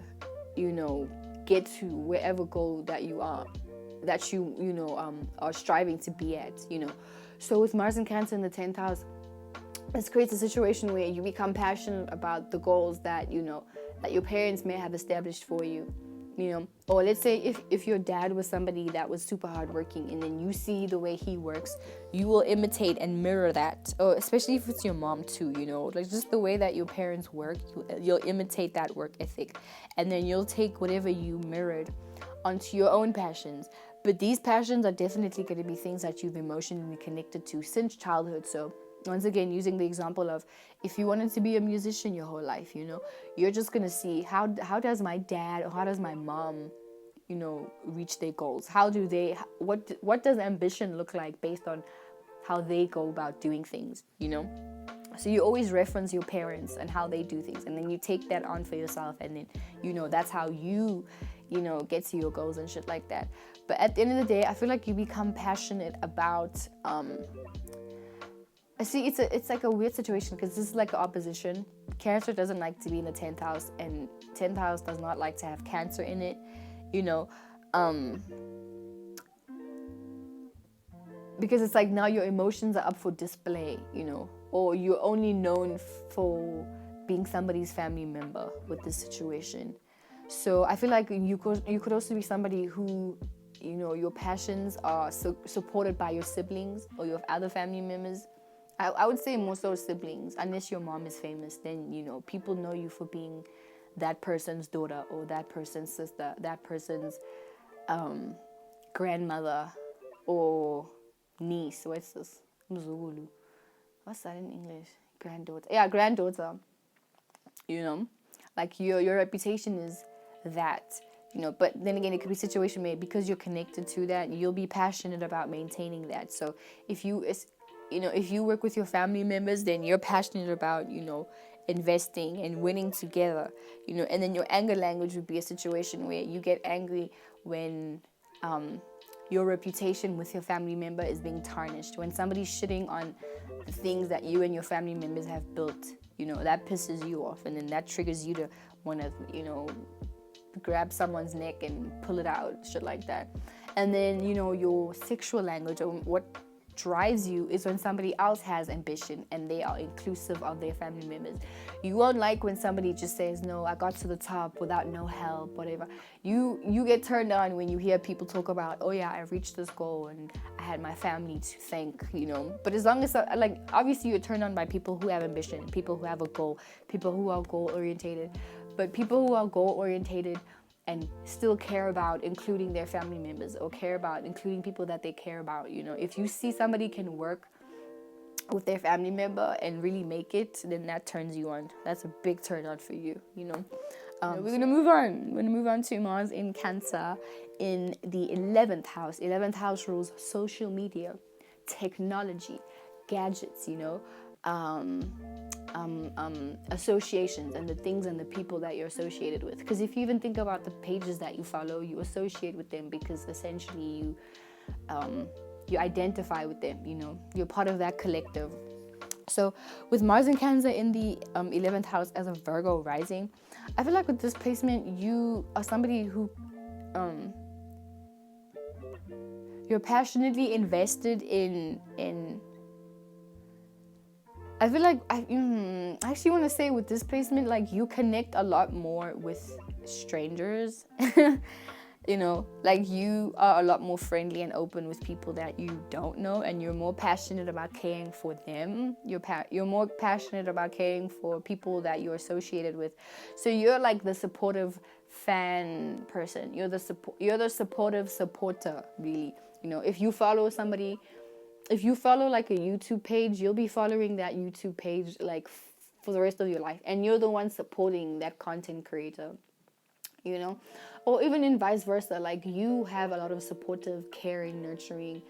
get to wherever goal that you are striving to be at, So with Mars and Cancer in the 10th house, this creates a situation where you become passionate about the goals that, that your parents may have established for you, Or let's say if your dad was somebody that was super hardworking and then you see the way he works, you will imitate and mirror that. Or especially if it's your mom too, Like just the way that your parents work, you'll imitate that work ethic. And then you'll take whatever you mirrored onto your own passions. But these passions are definitely going to be things that you've emotionally connected to since childhood. So once again, using the example of if you wanted to be a musician your whole life, you're just going to see how does my dad or how does my mom, reach their goals? What does ambition look like based on how they go about doing things, So you always reference your parents and how they do things, and then you take that on for yourself, and then, that's how you, get to your goals and shit like that. But at the end of the day, I feel like you become passionate about, I see it's like a weird situation because this is like an opposition. Cancer doesn't like to be in the 10th house, and 10th house does not like to have Cancer in it, because it's like now your emotions are up for display, or you're only known for being somebody's family member with this situation. So I feel like you could also be somebody who, your passions are supported by your siblings or your other family members. I would say more so siblings, unless your mom is famous, then, people know you for being that person's daughter or that person's sister, that person's grandmother or niece. What's this? Mzukulu. What's that in English? Granddaughter. Yeah, granddaughter. Like your reputation is that, but then again, it could be a situation where because you're connected to that, you'll be passionate about maintaining that. So if you work with your family members, then you're passionate about, investing and winning together, and then your anger language would be a situation where you get angry when your reputation with your family member is being tarnished. When somebody's shitting on the things that you and your family members have built, that pisses you off, and then that triggers you to want to, grab someone's neck and pull it out, shit like that. And then, your sexual language, or what drives you is when somebody else has ambition and they are inclusive of their family members. You won't like when somebody just says, no, I got to the top without no help, whatever. You get turned on when you hear people talk about, oh yeah, I reached this goal and I had my family to thank, but as long as, like, obviously you're turned on by people who have ambition, people who have a goal, people who are goal orientated. But people who are goal orientated and still care about including their family members or care about including people that they care about, if you see somebody can work with their family member and really make it, then that turns you on. That's a big turn on for you. We're gonna move on. We're gonna move on to Mars in Cancer in the 11th house. 11th house rules social media, technology, gadgets. Associations and the things and the people that you're associated with. Because if you even think about the pages that you follow, you associate with them because essentially you identify with them. You're part of that collective. So with Mars and Cancer in the 11th house as a Virgo rising, I feel like with this placement, you are somebody who you're passionately invested in I feel like I actually want to say with this placement, like, you connect a lot more with strangers. Like, you are a lot more friendly and open with people that you don't know, and you're more passionate about caring for them. You're more passionate about caring for people that you're associated with. So you're like the supportive fan person. You're the supportive supporter, really. If you follow somebody, if you follow like a YouTube page, you'll be following that YouTube page like for the rest of your life, and you're the one supporting that content creator, or even in vice versa. Like, you have a lot of supportive, caring, nurturing,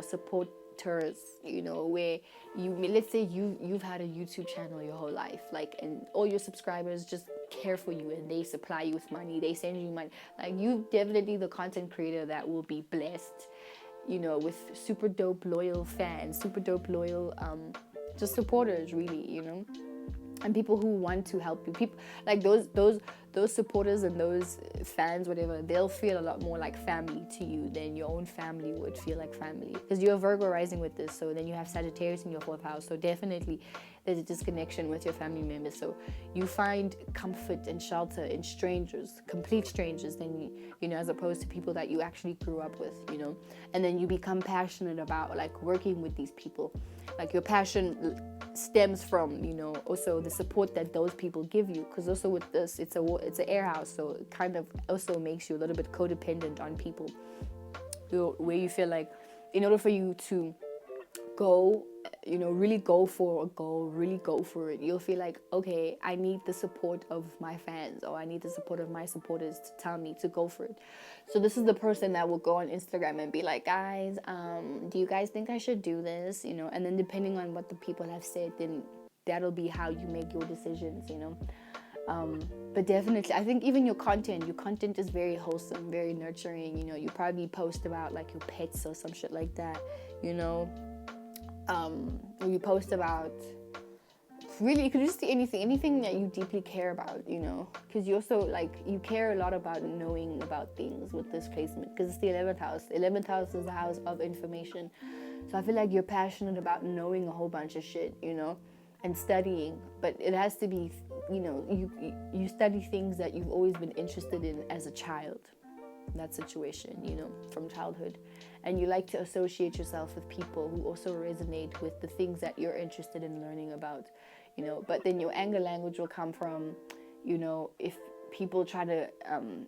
supporters, where let's say you've had a YouTube channel your whole life, like, and all your subscribers just care for you and they supply you with money, they send you money. Like, you definitely the content creator that will be blessed, with super dope loyal fans, super dope loyal just supporters, really, and people who want to help you. People like those supporters and those fans, whatever, they'll feel a lot more like family to you than your own family would feel like family, because you're Virgo rising with this. So then you have Sagittarius in your 4th house, so definitely there's a disconnection with your family members. So you find comfort and shelter in strangers, complete strangers, than as opposed to people that you actually grew up with, and then you become passionate about like working with these people. Like, your passion stems from also the support that those people give you, because also with this, it's an air house, so it kind of also makes you a little bit codependent on people, where you feel like in order for you to go, really go for a goal, really go for it, you'll feel like, okay, I need the support of my fans, or I need the support of my supporters to tell me to go for it. So this is the person that will go on Instagram and be like, guys, do you guys think I should do this? And then depending on what the people have said, then that'll be how you make your decisions, but definitely, I think even your content is very wholesome, very nurturing. You probably post about like your pets or some shit like that, or you post about, really, it could just be anything that you deeply care about, because you also, like, you care a lot about knowing about things with this placement, because it's the 11th house. The 11th house is the house of information. So I feel like you're passionate about knowing a whole bunch of shit, and studying, but it has to be, you study things that you've always been interested in as a child, that situation, from childhood. And you like to associate yourself with people who also resonate with the things that you're interested in learning about, but then your anger language will come from, if people try to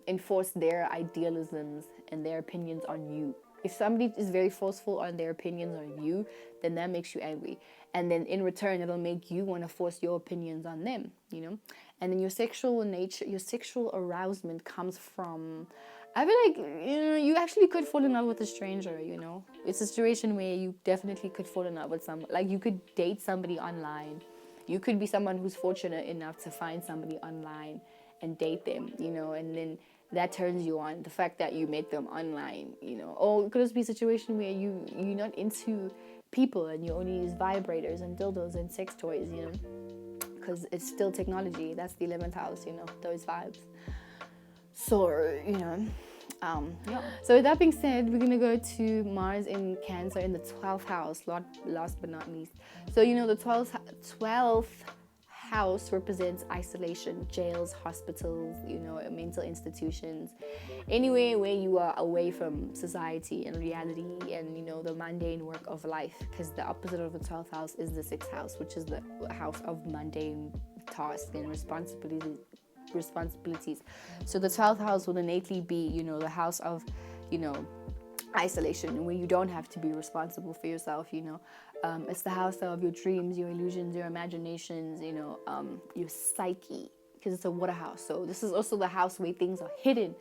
enforce their idealisms and their opinions on you. If somebody is very forceful on their opinions on you, then that makes you angry. And then in return, it'll make you want to force your opinions on them, And then your sexual nature, your sexual arousement comes from, I feel like, you actually could fall in love with a stranger, It's a situation where you definitely could fall in love with someone. Like, you could date somebody online. You could be someone who's fortunate enough to find somebody online and date them, and then that turns you on. The fact that you met them online, Or it could just be a situation where you're not into people and you only use vibrators and dildos and sex toys, because it's still technology. That's the 11th house, those vibes. So, Yeah. So with that being said, we're gonna go to Mars in Cancer in the 12th house. Last but not least. So the 12th house represents isolation, jails, hospitals, mental institutions, anywhere where you are away from society and reality and the mundane work of life. Because the opposite of the 12th house is the 6th house, which is the house of mundane tasks and responsibilities. So the 12th house will innately be, the house of, isolation, where you don't have to be responsible for yourself. It's the house of your dreams, your illusions, your imaginations, your psyche, because it's a water house. So this is also the house where things are hidden,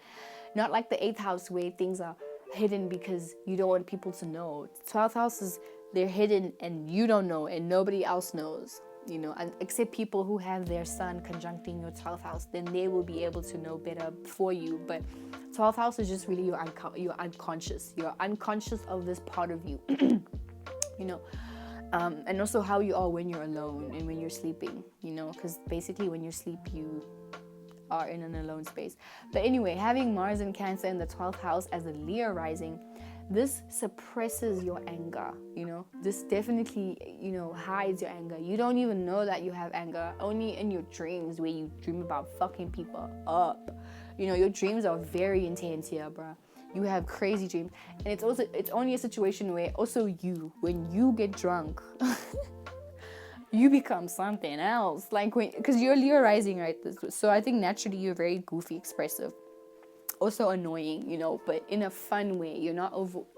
not like the 8th house where things are hidden because you don't want people to know. 12th house is, they're hidden and you don't know and nobody else knows. And except people who have their sun conjuncting your 12th house, then they will be able to know better for you. But 12th house is just really your unconscious. You're unconscious of this part of you, and also how you are when you're alone and when you're sleeping, because basically when you sleep, you are in an alone space. But anyway, having Mars in Cancer in the 12th house as a Leo rising, this suppresses your anger. This definitely hides your anger. You don't even know that you have anger, only in your dreams, where you dream about fucking people up. Your dreams are very intense here, bruh. You have crazy dreams, and it's only a situation where also when you get drunk you become something else, like because you're Leo rising, right? So I think naturally you're very goofy, expressive, also annoying, but in a fun way. You're not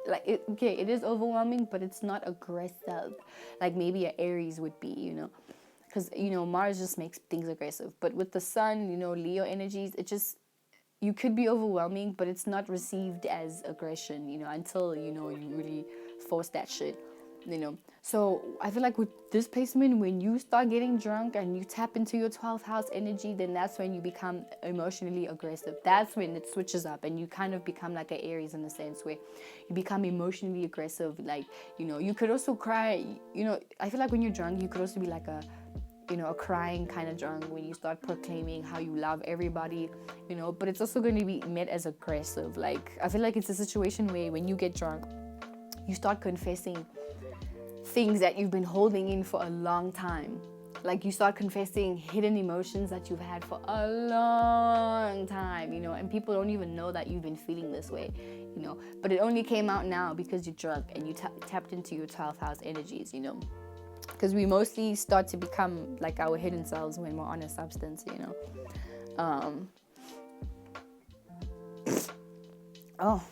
it is overwhelming, but it's not aggressive like maybe an Aries would be, because Mars just makes things aggressive. But with the sun, Leo energies, it just, you could be overwhelming, but it's not received as aggression, until you really force that shit. So I feel like with this placement, when you start getting drunk and you tap into your 12th house energy, then that's when you become emotionally aggressive. That's when it switches up and you kind of become like an Aries, in a sense where you become emotionally aggressive. Like, you could also cry. I feel like when you're drunk, you could also be like a crying kind of drunk, when you start proclaiming how you love everybody, but it's also going to be met as aggressive. Like, I feel like it's a situation where when you get drunk, you start confessing things that you've been holding in for a long time. Like, you start confessing hidden emotions that you've had for a long time, and people don't even know that you've been feeling this way, but it only came out now because you're drunk and you tapped into your 12th house energies, because we mostly start to become like our hidden selves when we're on a substance, oh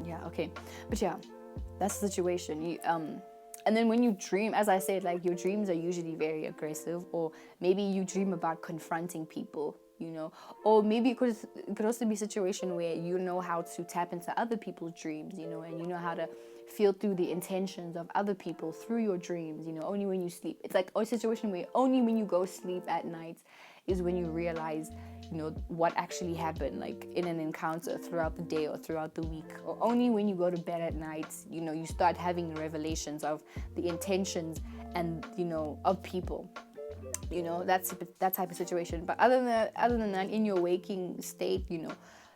yeah, okay. But yeah, that's the situation. And then when you dream, as I said, like, your dreams are usually very aggressive, or maybe you dream about confronting people, or maybe it could also be a situation where you know how to tap into other people's dreams, and you know how to feel through the intentions of other people through your dreams, only when you sleep. It's like a situation where only when you go sleep at night is when you realize, what actually happened, like in an encounter throughout the day or throughout the week. Or only when you go to bed at night, you start having revelations of the intentions and, of people. That's that type of situation. But other than that, in your waking state,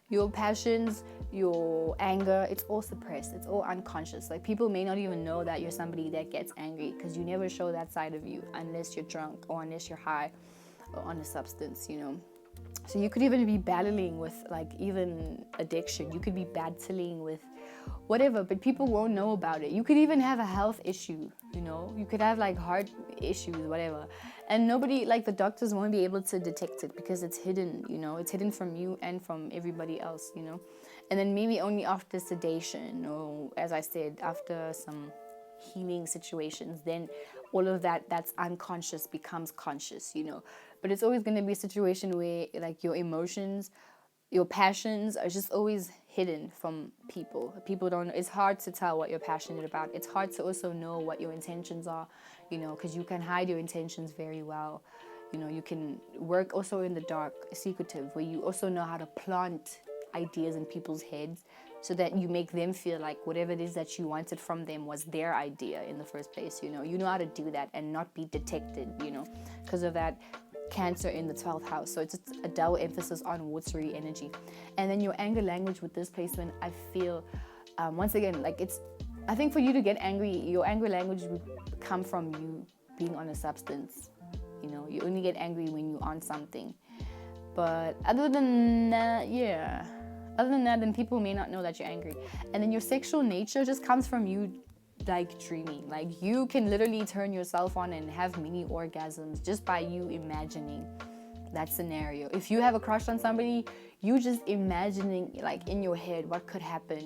your passions, your anger, it's all suppressed. It's all unconscious. Like, people may not even know that you're somebody that gets angry, because you never show that side of you unless you're drunk or unless you're high or on a substance, So you could even be battling with, like, even addiction. You could be battling with whatever, but people won't know about it. You could even have a health issue, You could have, like, heart issues, whatever. And nobody, like, the doctors won't be able to detect it because it's hidden, It's hidden from you and from everybody else, And then maybe only after sedation, or, as I said, after some healing situations, then all of that's unconscious becomes conscious, But it's always going to be a situation where, like, your emotions, your passions are just always hidden from people. People don't, it's hard to tell what you're passionate about. It's hard to also know what your intentions are, because you can hide your intentions very well. You can work also in the dark, secretive, where you also know how to plant ideas in people's heads so that you make them feel like whatever it is that you wanted from them was their idea in the first place. You know how to do that and not be detected, because of that. Cancer in the 12th house. So it's a double emphasis on watery energy. And then your anger language with this placement, I feel, once again, like I think for you to get angry, your anger language would come from you being on a substance. You know, you only get angry when you're on something. But other than that, then people may not know that you're angry. And then your sexual nature just comes from you like dreaming. Like you can literally turn yourself on and have mini orgasms just by you imagining that scenario. If you have a crush on somebody, you just imagining like in your head what could happen,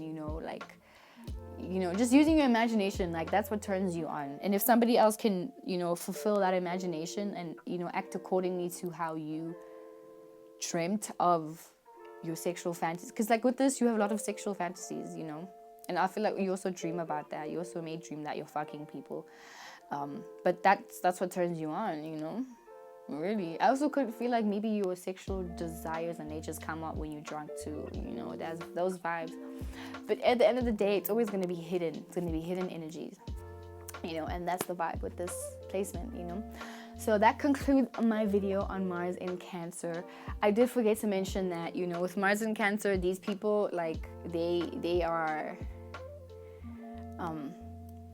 just using your imagination, like that's what turns you on. And if somebody else can, fulfill that imagination and, act accordingly to how you dreamt of your sexual fantasies, because like with this, you have a lot of sexual fantasies, and I feel like you also dream about that. You also may dream that you're fucking people, but that's what turns you on, really. I also could feel like maybe your sexual desires and natures come out when you're drunk too, there's those vibes. But at the end of the day, it's always going to be hidden. It's going to be hidden energies, and that's the vibe with this placement, So that concludes my video on Mars in Cancer. I did forget to mention that, with Mars in Cancer, these people, like, they are,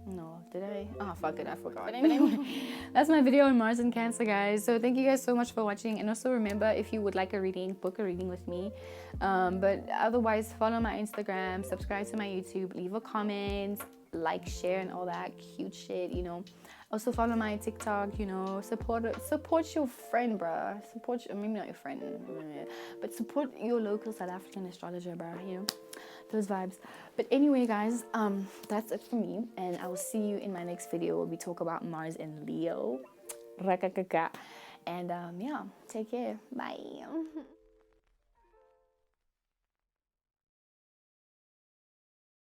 no, did I? Oh, fuck it, I forgot. But anyway, that's my video on Mars in Cancer, guys. So thank you guys so much for watching. And also remember, if you would like a reading, book a reading with me. But otherwise, follow my Instagram, subscribe to my YouTube, leave a comment, like, share, and all that cute shit, Also follow my TikTok, support your friend, bruh. Maybe not your friend, but support your local South African astrologer, bruh, those vibes. But anyway, guys, that's it for me, and I will see you in my next video where we talk about Mars in Leo. And yeah, take care. Bye.